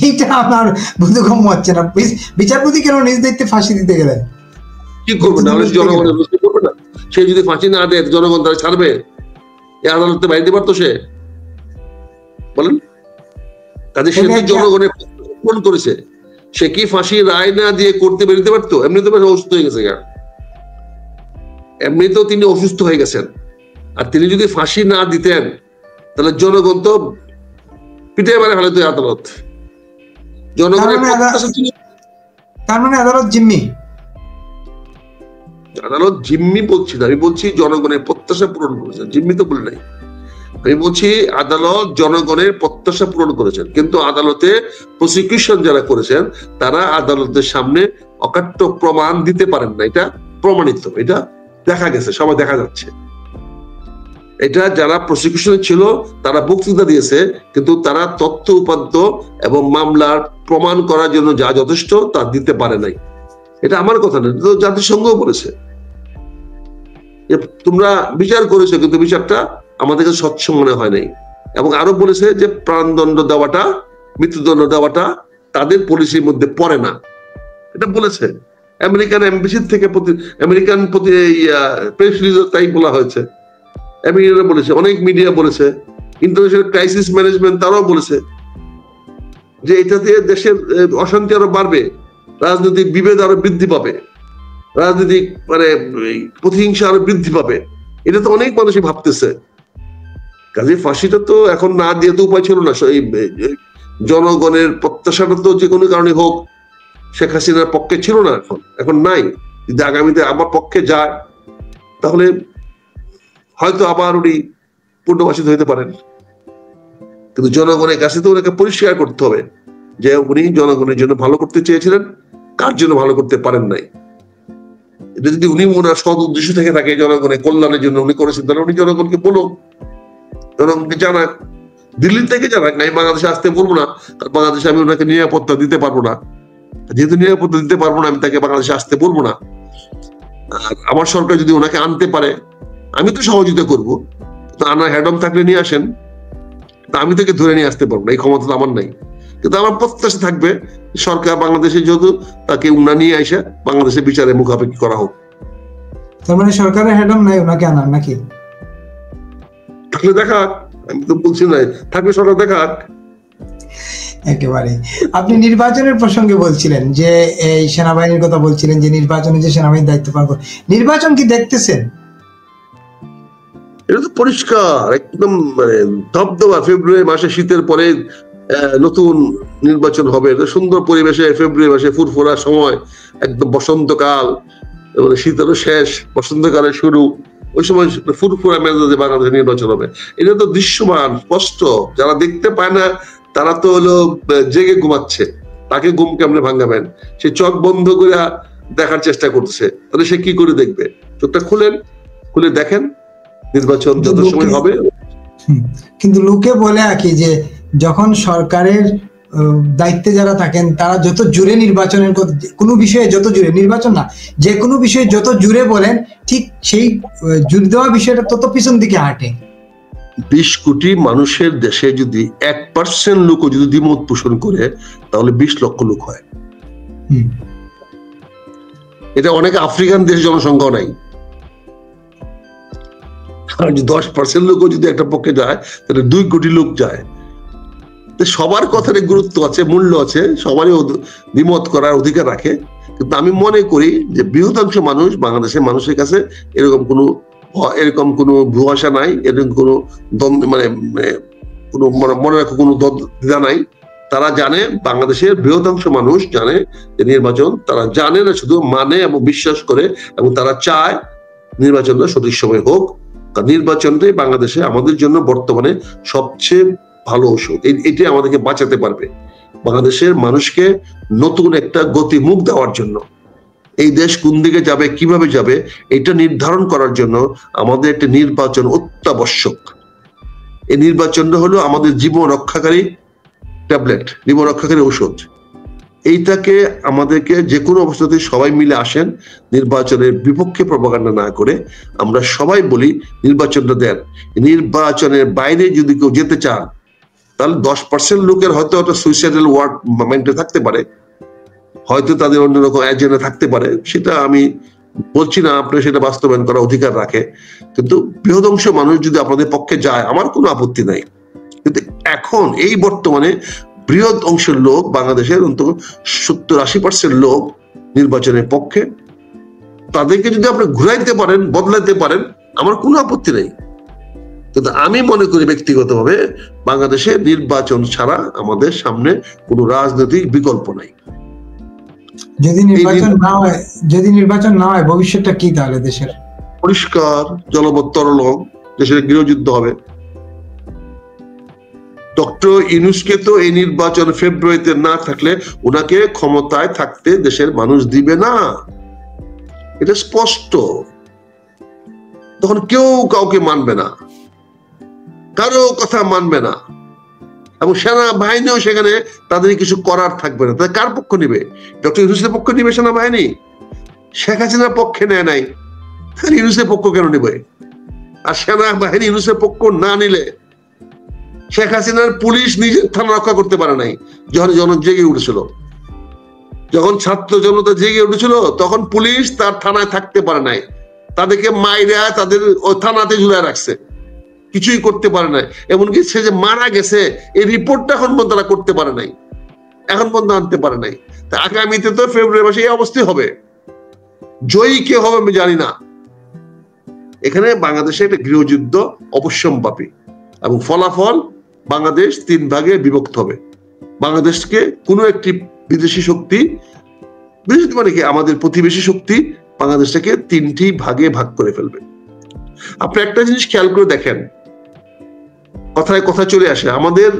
এইটা আমার বোধগম্য হচ্ছে না। বিচারপতি কেন নিজ দায়িত্বে ফাঁসি দিতে গেলেন? কি করবে? নাহলে জনগণের বুঝতে করবে না। সে যদি ফাঁসি না দেয় জনগণ তারা ছাড়বে? এই আদালতে বাইরে পারতো সে, বলেন। কাজে সে জনগণের ফোন করেছে, সে কি ফাঁসি রায় না দিয়ে করতে বেরোতে পারতো? এমনি তো অসুস্থ হয়ে গেছে, এমনিতেও তিনি অসুস্থ হয়ে গেছেন। আর তিনি যদি ফাঁসি না দিতেন তাহলে জনগণ তো পিঠে মেরে ফেলে তুই আদালত। জনগণের প্রত্যাশা ছিল, তার মানে আদালত জিম্মি? আদালত জিম্মি বলছি না, আমি বলছি জনগণের প্রত্যাশা পূরণ করেছেন, জিম্মি তো বলি নাই। আমি বলছি আদালত জনগণের প্রত্যাশা পূরণ করেছেন, কিন্তু আদালতে প্রসিকিউশন যারা করেছেন তারা আদালতের সামনে অকাট্য প্রমাণ দিতে পারেন না। এটা প্রমাণিত, এটা দেখা গেছে, সবাই দেখা যাচ্ছে। এটা যারা প্রসিকিউশনে ছিল তারা বক্তৃতা দিয়েছে, কিন্তু তারা তথ্য উপাত্ত এবং মামলার প্রমাণ করার জন্য যা যথেষ্ট তা দিতে পারে নাই। এটা আমার কথা না, তো জাতিসংঘ বলেছে তোমরা বিচার করেছো, কিন্তু বিচারটা আমাদের কাছে স্বচ্ছ মনে হয় নাই। এবং আরো বলেছে যে প্রাণদণ্ড দেওয়াটা, মৃত্যুদণ্ড দেওয়াটা তাদের পলিসির মধ্যে পড়ে না। এটা বলেছে আমেরিকান এমবেসির থেকে, আমেরিকান প্রেস রিলিজে তাই বলা হয়েছে। আমেরিকানরা বলেছে, অনেক মিডিয়া বলেছে, ইন্টারন্যাশনাল ক্রাইসিস ম্যানেজমেন্ট তারাও বলেছে যে এটাতে দেশের অশান্তি আরো বাড়বে, রাজনৈতিক বিভেদ আরো বৃদ্ধি পাবে, রাজনৈতিক প্রতিহিংসা আরো বৃদ্ধি পাবে। এটা তো অনেক মানুষই ভাবতেছে। কাজে ফাঁসিটা তো এখন না দিয়ে তো উপায় ছিল না। এই জনগণের প্রত্যাশাটা তো যে কোনো কারণে হোক শেখ হাসিনার পক্ষে ছিল না, এখন নাই। যদি আগামীতে আবার পক্ষে যায় তাহলে হয়তো আবার উনি পুনর্বাসিত হইতে পারেন। কিন্তু জনগণের কাছে তো ওনাকে পরিষ্কার করতে হবে যে উনি জনগণের জন্য ভালো করতে চেয়েছিলেন, কার জন্য ভালো করতে পারেন নাই। এটা যদি উনি ওনার সৎ উদ্দেশ্য থেকে থাকে জনগণের কল্যাণের জন্য উনি করেছেন, তাহলে উনি জনগণকে বলুন, জনগণকে জানাক, দিল্লি থেকে জানাক। আমি বাংলাদেশে আসতে বলবো না, কারণ বাংলাদেশে আমি ওনাকে নিরাপত্তা দিতে পারবো না। যেহেতু নিরাপত্তা দিতে পারবো না, আমি তাকে বাংলাদেশে আসতে বলবো না। আর আমার সরকার যদি ওনাকে আনতে পারে আমি তো সহযোগিতা করবো, তো আনার হ্যাডম থাকলে নিয়ে আসেন, তা আমি তাকে ধরে নিয়ে আসতে পারবো না, এই ক্ষমতা তো আমার নাই। কিন্তু আমার প্রত্যাশা থাকবে সরকার বাংলাদেশে যেহেতু তাকে উনা নিয়ে এসে বাংলাদেশে বিচারে মুখাপেক্ষি করা হোক। তার মানে সরকারের হ্যাডম নাই ওনাকে আনার নাকি? থাকলে দেখাক, আমি তো বলছি না, থাকলে সরকার দেখাক। একেবারে। আপনি নির্বাচনের প্রসঙ্গে বলছিলেন যে এই সেনাবাহিনীর কথা বলছিলেন, যে নির্বাচনে যে সেনাবাহিনীর দায়িত্ব পালন করে, নির্বাচন কি দেখতেছেন? এটা তো পরিষ্কার একদম, ধবধবা ফেব্রুয়ারি মাসে শীতের পরে নতুন নির্বাচন হবে। সুন্দর পরিবেশে ফেব্রুয়ারি মাসে ফুরফুরা সময়, একদম বসন্তকাল, শীতেরও শেষ, বসন্তকালের শুরু, ওই সময় ফুরফুরা মেজাজে বাংলাদেশে নির্বাচন হবে। এটা তো দৃশ্যমান, স্পষ্ট। যারা দেখতে পায় না তারা তো হলো জেগে ঘুমাচ্ছে, তাকে ঘুম কেমনে ভাঙাবেন? সে চোখ বন্ধ করে দেখার চেষ্টা করছে, তাহলে সে কি করে দেখবে? চোখটা খুলে দেখেন, নির্বাচন যত সময় হবে। কিন্তু লোকে বলে কি যে যখন সরকারের দায়িত্বে যারা থাকেন তারা যত জুড়ে নির্বাচনের কোনো বিষয়ে, যত জুড়ে নির্বাচন না, যে কোনো বিষয়ে যত জুড়ে বলেন, ঠিক সেই জুড়ে দেওয়া বিষয়টা তত পিছন দিকে হাঁটে। 20 কোটি মানুষের দেশে যদি 1% লোকও যদি দ্বিমত পোষণ করে তাহলে 20 লক্ষ লোক হয়। এটা অনেক আফ্রিকান দেশ জনসংখ্যা নাই। 10% লোকও যদি একটা পক্ষে যায় তাহলে 2 কোটি লোক যায়। সবার কথার গুরুত্ব আছে, মূল্য আছে, সবারই দ্বিমত করার অধিকার রাখে। কিন্তু আমি মনে করি যে বৃহদাংশ মানুষ, বাংলাদেশের মানুষের কাছে এরকম কোনো ভুয়াশা নাই, এরকম কোনো কোনো মনে রাখো কোনো দ্বিধা নাই। তারা জানে, বাংলাদেশের বৃহদাংশ মানুষ জানে যে নির্বাচন, তারা জানে না শুধু মানে এবং বিশ্বাস করে, এবং তারা চায় নির্বাচনটা সঠিক সময় হোক। কারণ নির্বাচনটাই বাংলাদেশে আমাদের জন্য বর্তমানে সবচেয়ে ভালো ওষুধ। এটি আমাদেরকে বাঁচাতে পারবে, বাংলাদেশের মানুষকে নতুন একটা গতিমুখ দেওয়ার জন্য। এই দেশ কোন দিকে যাবে, কিভাবে যাবে, এটা নির্ধারণ করার জন্য আমাদের একটা নির্বাচন অত্যাবশ্যক। এই নির্বাচনটা হলো আমাদের জীবন রক্ষাকারী ট্যাবলেট, জীবন রক্ষাকারী ঔষধ। এইটাকে আমাদেরকে যে কোনো অবস্থাতে সবাই মিলে আসেন, নির্বাচনের বিপক্ষে প্রপাগান্ডা না করে আমরা সবাই বলি নির্বাচনটা দেন। নির্বাচনের বাইরে যদি কেউ যেতে চান তাহলে 10% লোকের হয়তো একটা সুইসাইডাল ওয়ার্ড মাইন্ডে থাকতে পারে, হয়তো তাদের অন্যরকম এজেন্ডা থাকতে পারে, সেটা আমি বলছি না, আপনি সেটা বাস্তবায়ন করার অধিকার রাখে। কিন্তু বৃহদাংশ মানুষ যদি আপনাদের পক্ষে যায় আমার কোনো আপত্তি নাই। কিন্তু এখন এই বর্তমানে বৃহৎ অংশের লোক, বাংলাদেশের অন্তত 70-80% লোক নির্বাচনের পক্ষে। তাদেরকে যদি আপনি ঘুরাইতে পারেন, বদলাইতে পারেন, আমার কোনো আপত্তি নেই। কিন্তু আমি মনে করি ব্যক্তিগতভাবে বাংলাদেশে নির্বাচন ছাড়া আমাদের সামনে কোনো রাজনৈতিক বিকল্প নাই। যদি নির্বাচন না হয় ভবিষ্যৎটা কি তাহলে দেশের? পরিষ্কার জলবত্তর দেশের গৃহযুদ্ধ হবে। ডক্টর ইউনূসকে তো এই নির্বাচন ফেব্রুয়ারিতে না থাকলে ওনাকে ক্ষমতায় থাকতে দেশের মানুষ দিবে না, এটা স্পষ্ট। তখন কেউ কাউকে মানবে না, কারো কথা মানবে না, এবং সেনাবাহিনীও সেখানে তাদের কিছু করার থাকবে না। তাদের কার পক্ষ নিবে? ডক্টর ইউনূসের পক্ষ নিবে সেনাবাহিনী? শেখ হাসিনার পক্ষে নেয় নাই, ইউনূসের পক্ষ কেন নিবে? আর সেনাবাহিনী ইউনূসের পক্ষ না নিলে শেখ হাসিনার পুলিশ নিজের থানা রক্ষা করতে পারে নাই। যখন জন জেগে উঠেছিল, যখন ছাত্র জনতা জেগে উঠেছিল, তখন পুলিশ তার থানায় থাকতে পারে নাই, তাদেরকে মাইরা তাদের ওই থানাতে ঝুলায় রাখছে, কিছুই করতে পারে নাই। এমনকি সে যে মারা গেছে এই রিপোর্টটা এখন পর্যন্ত তারা করতে পারে নাই, এখন পর্যন্ত আনতে পারে নাই। তা আগামীতে তো ফেব্রুয়ারি মাসে এই অবস্থাই হবে। জয়ী কে হবে আমি জানি না। এখানে বাংলাদেশে একটা গৃহযুদ্ধ অবশ্যম্ভাবী, এবং ফলাফল বাংলাদেশ 3 ভাগে বিভক্ত হবে। বাংলাদেশকে কোনো একটি বিদেশি শক্তি, বিদেশি মানে কি আমাদের প্রতিবেশী শক্তি, বাংলাদেশটাকে 3টি ভাগে ভাগ করে ফেলবে। আপনি একটা জিনিস খেয়াল করে দেখেন, কথায় কথা চলে আসে, আমাদের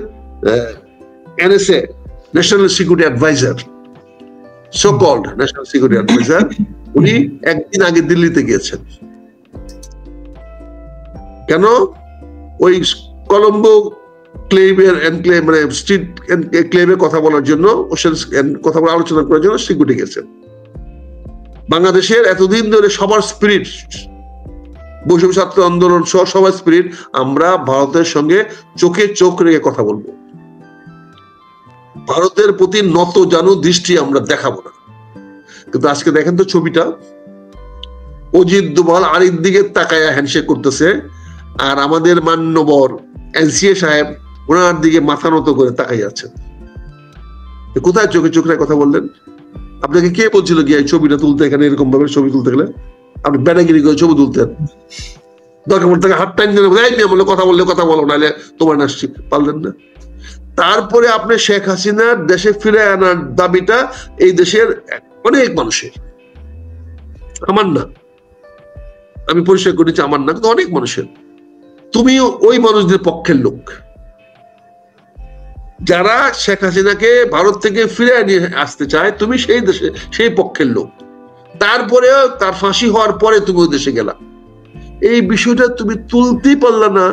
NSA national security adviser, so called national security adviser, উনি একদিন আগে দিল্লিতে গিয়েছেন। কেন? ওই কলম্বো ক্লেমের এনক্লেভ মানে স্ট্রিট ক্লেমে কথা বলার জন্য, কথা বলে আলোচনা করার জন্য সিকিউরিটি গেছেন। বাংলাদেশের এতদিন ধরে সবার স্পিরিট, বৈষম্য ছাত্র আন্দোলন সহ সবার স্পিরিট, আমরা ভারতের সঙ্গে চোখে চোখ রেখে কথা বলবো, ভারতের প্রতি নত জানু দৃষ্টি আমরা দেখাবো না। কিন্তু আজকে দেখেন তো ছবিটা, অজিত দোভাল আরেক দিকে তাকায়া হ্যান্ডশেক করতেছে, আর আমাদের মান্যবর NCA সাহেব ওনার দিকে মাথা নত করে তাকাই যাচ্ছেন। কোথায় চোখে চোখ রেখে কথা বললেন? আপনাকে কে বলছিল গিয়ে এই ছবিটা তুলতে? এখানে এরকম ভাবে ছবি তুলতে গেলে আপনি ব্যানাগিরি করে ছবি তুলতেন, দরকার পড়ে তাকে হাত টাইম দিয়ে কথা বললে কথা বলো, নাহলে তোমার নাসছি, পারলেন না। তারপরে আপনি শেখ হাসিনার দেশে ফিরে আনার দাবিটা এই দেশের অনেক মানুষের, আমার না, আমি পরিষ্কার করেছি আমার না, কিন্তু অনেক মানুষের। তুমি ওই মানুষদের পক্ষের লোক যারা শেখ হাসিনাকে ভারত থেকে ফিরে নিয়ে আসতে চায়, তুমি সেই দেশে সেই পক্ষের লোক। তারপরেও তার ফাঁসি হওয়ার পরে তুমি ওই দেশে গেলা, এই বিষয়টা তুমি তুলতেই পারলা না।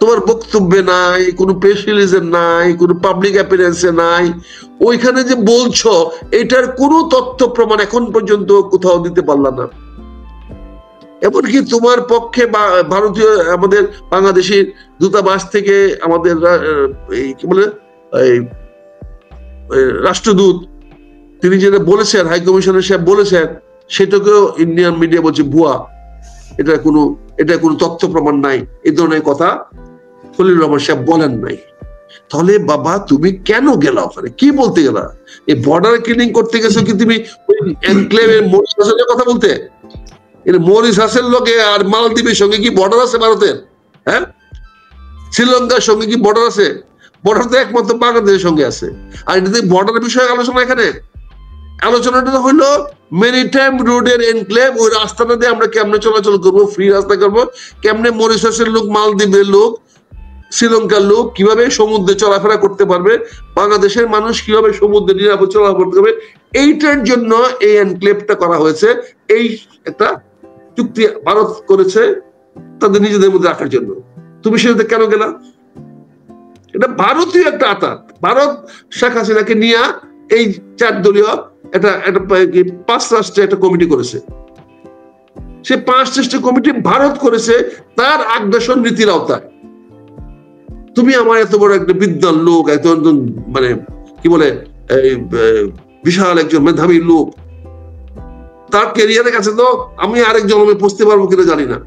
তোমার বক্তব্যে নাই, কোনো প্রেস রিলিজে নাই, কোনো পাবলিক অ্যাপিয়ারেন্সে নাই। ওইখানে যে বলছো এটার কোনো তথ্য প্রমাণ এখন পর্যন্ত কোথাও দিতে পারলা না। এমনকি তোমার পক্ষে ভারতীয় আমাদের বাংলাদেশি দূতাবাস থেকে আমাদের কি বলে রাষ্ট্রদূত, তিনি যেটা বলেছেন, হাই কমিশনার সাহেব বলেছেন, সেটাকেও ইন্ডিয়ান মিডিয়া বলছে ভুয়া, এটা কোনো তথ্য প্রমাণ নাই, এই ধরনের কথা খলিলুর রহমান সাহেব বলেন নাই। তাহলে বাবা তুমি কেন গেলা ওখানে? কি বলতে গেলা? এই বর্ডার ক্লিনিং করতে গেছো কি তুমি ওই এনক্লেভের মরিস হাসেনের কথা বলতে? মরিস হাসেন লোকে আর মালদ্বীপের সঙ্গে কি বর্ডার আছে ভারতের? হ্যাঁ, শ্রীলঙ্কার সঙ্গে কি বর্ডার আছে? বর্ডার তো একমাত্র বাংলাদেশের সঙ্গে আছে। আর এটা বর্ডারের বিষয়ে আলোচনা, এখানে আলোচনাটা হইলো মেরিটাইম রোডের এনক্লেভ, ওই রাস্তাটা দিয়ে আমরা কেমনে চলাচল করবো, ফ্রি রাস্তা করবো, কেমনে মরিশাসের লোক, মালদ্বীপের লোক, শ্রীলঙ্কার লোক কিভাবে সমুদ্রে চলাফেরা করতে পারবে, বাংলাদেশের মানুষ কিভাবে সমুদ্রে নিরাপদ চলাফেরা করতে পারবে, এইটার জন্য এই এনক্লেভটা করা হয়েছে। এই একটা চুক্তি ভারত করেছে তাদের নিজেদের মধ্যে রাখার জন্য। তুমি সেটাতে কেন গেলা? এটা ভারতীয় একটা আতাত। ভারত শেখ হাসিনাকে নিয়ে এই 4 দলীয় একটা 5 রাষ্ট্রের একটা কমিটি করেছে। সে 5 রাষ্ট্রের কমিটি ভারত করেছে তার আগ্রাসন নীতির আওতায়। তুমি আমার এত বড় একটা বিদ্বান লোক, এত মানে কি বলে বিশাল একজন মেধাবী লোক, তার ক্যারিয়ারের কাছে তো আমি আরেক জন্মে পৌঁছতে পারবো কিনা জানি না।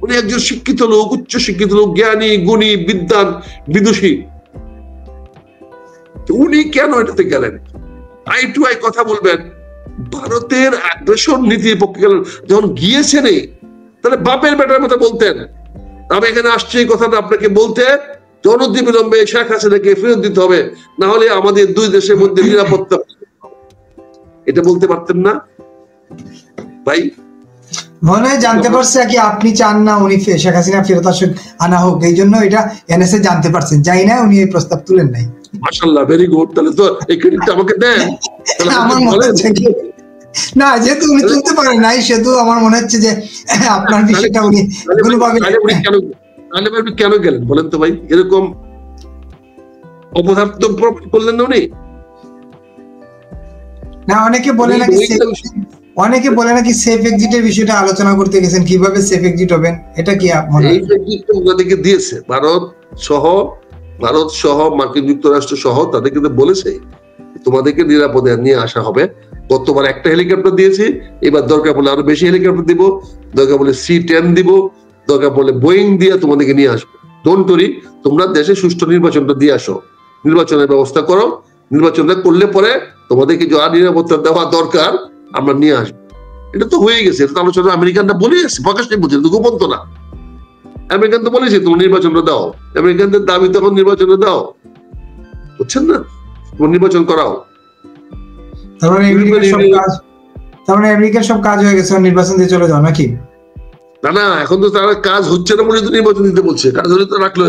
উনি একজন শিক্ষিত লোক, উচ্চ শিক্ষিত লোক, জ্ঞানী, গুণী, বিদ্বান, বিদুষী, উনি কেন এটাতে গেলেন? আই টু আই কথা বলবেন, ভারতের আগ্রাসন নীতির পক্ষে গেলেন। যখন গিয়েছেন তাহলে বাপের বেটার মতো বলতেন। আমি এখানে আসছি এই কথাটা আপনাকে বলতে, অনতিবিলম্বে শেখ হাসিনাকে ফেরত দিতে হবে, না হলে আমাদের দুই দেশের মধ্যে নিরাপত্তা, এটা বলতে পারতেন না ভাই? মনে হয় জানতে পারছে কি আপনি চান না উনি শেখ হাসিনা ফেরত আসুক, আনা হোক, এই জন্য এটা এনএসএ জানতে পারছেন, যাই না উনি এই প্রস্তাব তুলেন নাই। মাশাআল্লাহ, ভেরি গুড। তাহলে তো এই ক্রেডিটটা আমাকে দেন। আমার মনে হচ্ছে না, যেহেতু উনি তুলতে পারেন নাই, সেহেতু আমার মনে হচ্ছে যে আপনার বিষয়টা উনি কেন গেলেন বলেন তো ভাই? এরকম অপদার্থ করলেন না উনি? না, অনেকে বলে নাকি সেফ এক্সিটের বিষয়টা আলোচনা করতে গেছেন, কিভাবে সেফ এক্সিট হবেন, এটা কি এই এক্সিট ওনাদেরকে দিয়েছে ভারত সহ মার্কিন যুক্তরাষ্ট্র সহ, তাদেরকে বলেছে তোমাদেরকে নিরাপদে নিয়ে আসা হবে। গতবার একটা হেলিকপ্টার দিয়েছি, এবার দরকার পড়লে আরো বেশি হেলিকপ্টার দিব, দরকার পড়লে C-10 দিব, দরকার পড়লে বোয়িং দিয়ে তোমাদেরকে নিয়ে আসবো। ডোন্ট ওয়ারি, তোমরা দেশে সুষ্ঠু নির্বাচনটা দিয়ে আসো, নির্বাচনের ব্যবস্থা করো, নির্বাচনটা করলে পরে তোমাদেরকে যা নিরাপত্তা দেওয়া দরকার আমরা নিয়ে আসবো। এটা তো হয়ে গেছে, এটা তো আলোচনা আমেরিকানরা বলে গেছে, প্রকাশ্যে বলছে, গোপন তো না। আমেরিকান তো বলেছে তোমরা নির্বাচনটা দাও, আমেরিকানদের দাবি তখন নির্বাচনটা দাও, বুঝছেন না? তোমরা নির্বাচন করাও। তার মানে আমেরিকার সব কাজ হয়ে গেছে, নির্বাচন দিয়ে চলে যাও নাকি? না, এখন তো তারা কাজ হচ্ছে না বলে তো নির্বাচন দিতে বলছে। কাজ হলে তো রাখলো,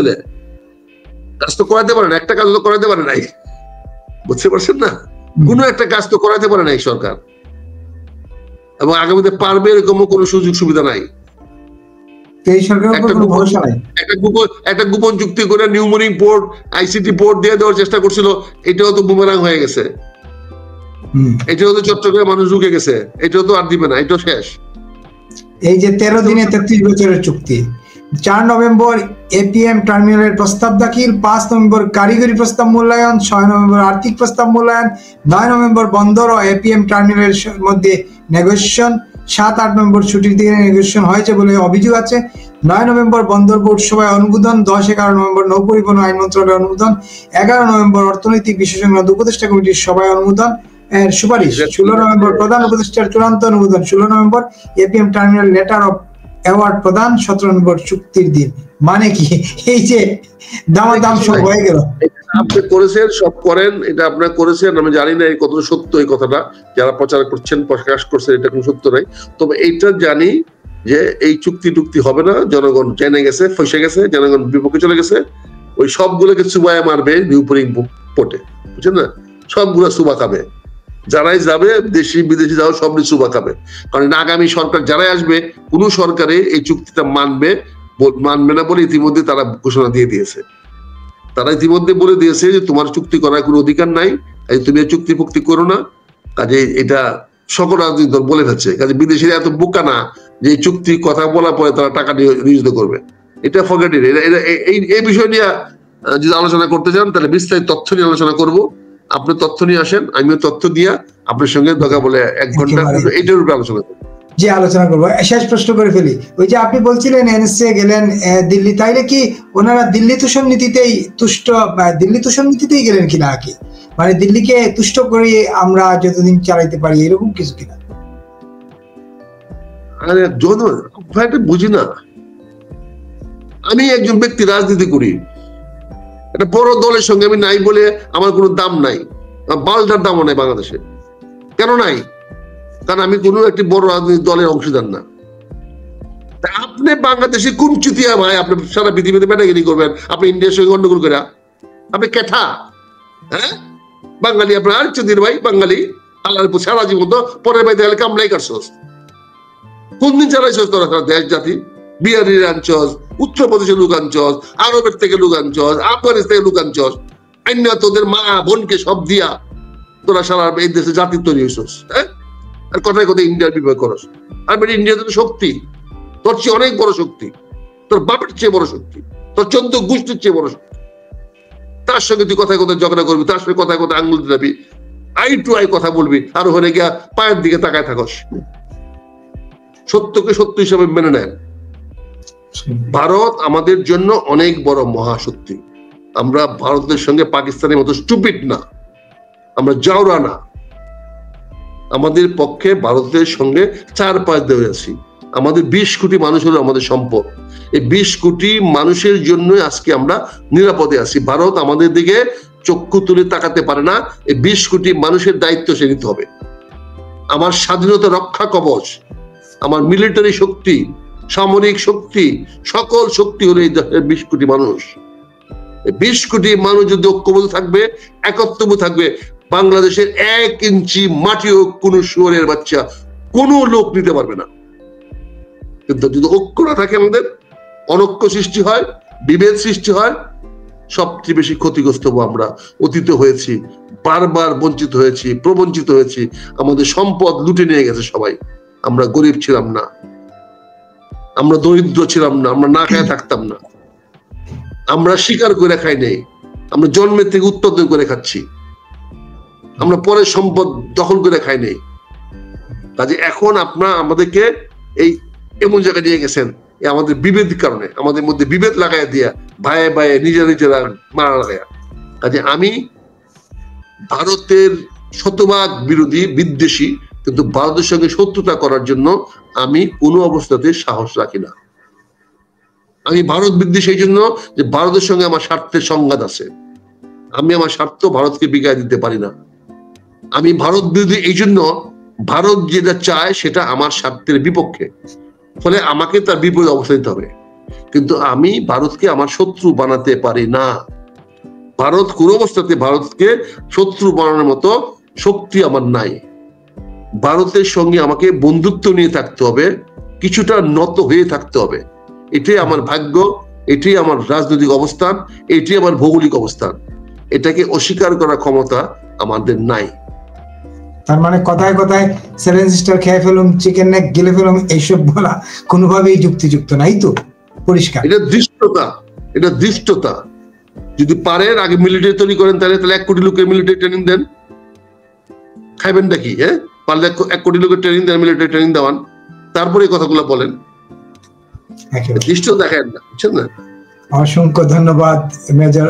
কাজ তো করাতে পারে না, একটা কাজ তো করাতে পারে নাই, বুঝতে পারছেন না? কোনো একটা কাজ তো করাতে পারে নাই সরকার, এবং আগামীতে পারবে এরকম কোনো সুযোগ সুবিধা নাই। একটা গোপন চুক্তি করে নিউমোনিক বোর্ড, ICT বোর্ড দিয়ে দেওয়ার চেষ্টা করছিল, এটাও তো বুমেরাং হয়ে গেছে। এটাও তো চট্টগ্রামে মানুষ ঢুকে গেছে, এটাও তো আর দিবে না, এটাও শেষ। এই যে 13 দিনে 33 বছরের চুক্তি, 4 নভেম্বর APM টার্মিনালের প্রস্তাব দাখিল, 5 নভেম্বর কারিগরি প্রস্তাব মূল্যায়ন, 6 নভেম্বর আর্থিক প্রস্তাব মূল্যায়ন, 9 নভেম্বর বন্দর ও APM টার্মিনালের মধ্যে নেগোসিয়েশন, 7-8 নভেম্বর ছুটির দিনে নেগোসিয়েশন হয়েছে বলে অভিযোগ আছে, 9 নভেম্বর বন্দর বোর্ড সভায় অনুমোদন, 10-11 নভেম্বর নৌ পরিবহন আইন মন্ত্রণালয়ের অনুমোদন, 11 নভেম্বর অর্থনৈতিক বিশেষজ্ঞ উপদেষ্টা কমিটির সভায় অনুমোদন এর সুপারিশ, 16 নভেম্বর প্রধান উপদেষ্টার চূড়ান্ত অনুমোদন, 16 November APM terminal letter of award প্রদান, 17 নভেম্বর চুক্তির দিন। মানে কি এই যে দামাদাম সব হয়ে গেল? আপনি করেছেন, সব করেন, এটা আপনারা করেছেন। আমি জানি না কত সত্য এই কথাটা, যারা প্রচার করছেন, প্রকাশ করছেন, এটা কোনো সত্য নাই। তবে এইটা জানি যে এই চুক্তি হবে না, জনগণ জেনে গেছে, ফসে গেছে, জনগণ বিপক্ষে চলে গেছে। ওই সবগুলোকে চুবায় মারবে নিউপুরিং পোর্টে, বুঝছেন না? সবগুলো চুবা খাবে, যারাই যাবে, দেশি বিদেশি যাও, সব চুবা খাবে। কারণ আগামী সরকার যারাই আসবে, কোন সরকারে এই চুক্তিটা মানবে না বলে ইতিমধ্যে তারা ঘোষণা দিয়ে দিয়েছে। তারা ইতিমধ্যে বলে দিয়েছে যে তোমার চুক্তি করার কোনো অধিকার নাই, তুমি চুক্তি ফুক্তি করো না। কাজে এটা সকল রাজনৈতিক দল বলে ফেলছে। কাজে বিদেশিরা এত বোকা না যে এই চুক্তি কথা বলার পরে তারা টাকা নিয়োজিত করবে। এটা ফরগেটেড। এই বিষয় নিয়ে যদি আলোচনা করতে চান তাহলে বিস্তারিত তথ্য নিয়ে আলোচনা করব। আপনি তথ্য নিয়ে আসেন, আমিও তথ্য দিয়া আপনার সঙ্গে দরকার বলে 1 ঘন্টা এইটার উপরে আলোচনা করবো। যে আলোচনা করবো। শেষ প্রশ্ন করে ফেলি, ওই যে আপনি বলছিলেন এনএসএ গেলেন দিল্লি, তাইলে কি ওনারা দিল্লি তুষণ নীতিতেই গেলেন কিনা? কি মানে দিল্লিকে তুষ্ট করে আমরা যতদিন চালাইতে পারি এরকম কিছু কিনা? আরে বুঝি না, আমি একজন ব্যক্তি রাজনীতি করি, একটা বড় দলের সঙ্গে আমি নাই বলে আমার কোনো দাম নাই, বালটার দামও নাই বাংলাদেশে। কেন নাই? কারণ আমি কোনো একটি বড় রাজনৈতিক দলের অংশীদার না। আপনি বাংলাদেশে কোন চুতিয়া ভাই? আপনি সারা পৃথিবীতে বেটাগিরি করবেন? আপনি ইন্ডিয়ার সঙ্গে গন্ডগোল করে আপনি কেঠা? হ্যাঁ, বাঙালি আপনার আর চুদির ভাই, বাঙালি আল্লাহর সারা জীবন তো পরের বাড়িতে গেলে কামলাই কাটছস। কোন দিন চালাইছস তোরা দেশ জাতি? বিহারির আনছস, উত্তরপ্রদেশের লোক আনছস, আরবের থেকে লোক আনছস, আফগানিস্তান থেকে লোক আনছস, অন্য তোদের মা বোনকে সব দিয়া তোরা সারা এই দেশে জাতি তৈরি হয়েছস। হ্যাঁ, আর কথায় কথায় ইন্ডিয়ার বিপদ করস। আর বেটা ইন্ডিয়াতে তো শক্তি, তোর চেয়ে অনেক বড় শক্তি, তোর বাপের চেয়ে বড় শক্তি, তোর 14 গোষ্ঠীর চেয়ে বড় শক্তি। তার সঙ্গে তুই কথায় কথায় ঝগড়া করবি, তার সঙ্গে কথায় কথায় আঙুল দিবি, আই টু আই কথা বলবি, আর ওখানে গিয়া পায়ের দিকে তাকায় থাকস। সত্যকে সত্য হিসাবে মেনে নেন। ভারত আমাদের জন্য অনেক বড় মহাশক্তি। আমরা ভারতের সঙ্গে পাকিস্তানের মতো স্টুপিড না, আমরা জাউরা না। আমাদের পক্ষে ভারতের সঙ্গে 4 পাঁচ দেওয়া আছি। আমাদের 20 কোটি মানুষ হলো আমাদের সম্পদ। এই 20 কোটি মানুষের জন্যই আজকে আমরা নিরাপদে আছি। ভারত আমাদের দিকে চক্ষু তুলে তাকাতে পারে না। এই 20 কোটি মানুষের দায়িত্ব সে নিতে হবে। আমার স্বাধীনতা রক্ষা কবচ, আমার মিলিটারি শক্তি, সামরিক শক্তি, সকল শক্তি হলো এই 20 কোটি মানুষ। 20 কোটি মানুষ যদি ঐক্যবদ্ধ থাকবে, একত্রবদ্ধ থাকবে, বাংলাদেশের 1 ইঞ্চি মাটিও কোন শুয়োরের বাচ্চা কোনো লোক নিতে পারবে না। কিন্তু যদি ঐক্য না থাকে, আমাদের অনৈক্য সৃষ্টি হয়, বিভেদ সৃষ্টি হয়, সবচেয়ে বেশি ক্ষতিগ্রস্ত হবো আমরা। অতীতে হয়েছি, বারবার বঞ্চিত হয়েছি, প্রবঞ্চিত হয়েছি, আমাদের সম্পদ লুটে নিয়ে গেছে সবাই। আমরা গরিব ছিলাম না, আমরা দরিদ্র ছিলাম না, আমরা না খেয়ে থাকতাম না, আমরা শিকার করে খাই নাই, আমরা জন্মের থেকে উৎপাদন করে খাচ্ছি, আমরা পরে সম্পদ দখল করে খাই নাই। কাজে এখন আপনারা আমাদেরকে এই এমন জায়গায় নিয়ে গেছেন, আমাদের বিভেদ কারণে, আমাদের মধ্যে বিভেদ লাগাই দিয়া, ভাইয়ে ভাইয়ে নিজেরা মারা লাগাইয়া। কাজে আমি ভারতের শতভাগ বিরোধী, বিদ্বেষী, কিন্তু ভারতের সঙ্গে শত্রুতা করার জন্য আমি কোনো অবস্থাতে সাহস রাখি না। আমি ভারত বিদ্বেষী এই জন্য যে ভারতের সঙ্গে আমার স্বার্থের সংঘাত আছে। আমি আমার স্বার্থ ভারতকে বিগায় দিতে পারি না। আমি ভারত বিরোধী এই জন্য, ভারত যেটা চায় সেটা আমার স্বার্থের বিপক্ষে, ফলে আমাকে তার বিপরীত অবস্থা নিতে হবে। কিন্তু আমি ভারতকে আমার শত্রু বানাতে পারি না। ভারত কোনো অবস্থাতে ভারতকে শত্রু বানানোর মতো শক্তি আমার নাই। ভারতের সঙ্গে আমাকে বন্ধুত্ব নিয়ে থাকতে হবে, কিছুটা নত হয়ে থাকতে হবে। এটাই আমার ভাগ্য, এটাই আমার রাজনৈতিক অবস্থান, এটাই আমার ভৌগোলিক অবস্থান। এটাকে অস্বীকার করার ক্ষমতা আমাদের নাই। তার মানে কথায় কথায় 7 সিস্টার খেয়ে ফেলুম, চিকেন নেক গিলে ফেলুম, এইসব বলা কোনোভাবেই যুক্তিযুক্ত নাই। তো পরিষ্কার এটা দৃষ্টতা, এটা দৃষ্টতা। যদি পারেন আগে মিলিটারি তৈরি করেন, তাহলে 1 কোটি লোকের মিলিটারি ট্রেনিং দেন। খাইবেন নাকি? হ্যাঁ, পারলে 1 কোটি লোকের ট্রেনিং দেন, মিলিটারি ট্রেনিং দেওয়ান, তারপরে এই কথাগুলো বলেন। দৃষ্ট দেখেন না, বুঝছেন না? অসংখ্য ধন্যবাদ মেজর।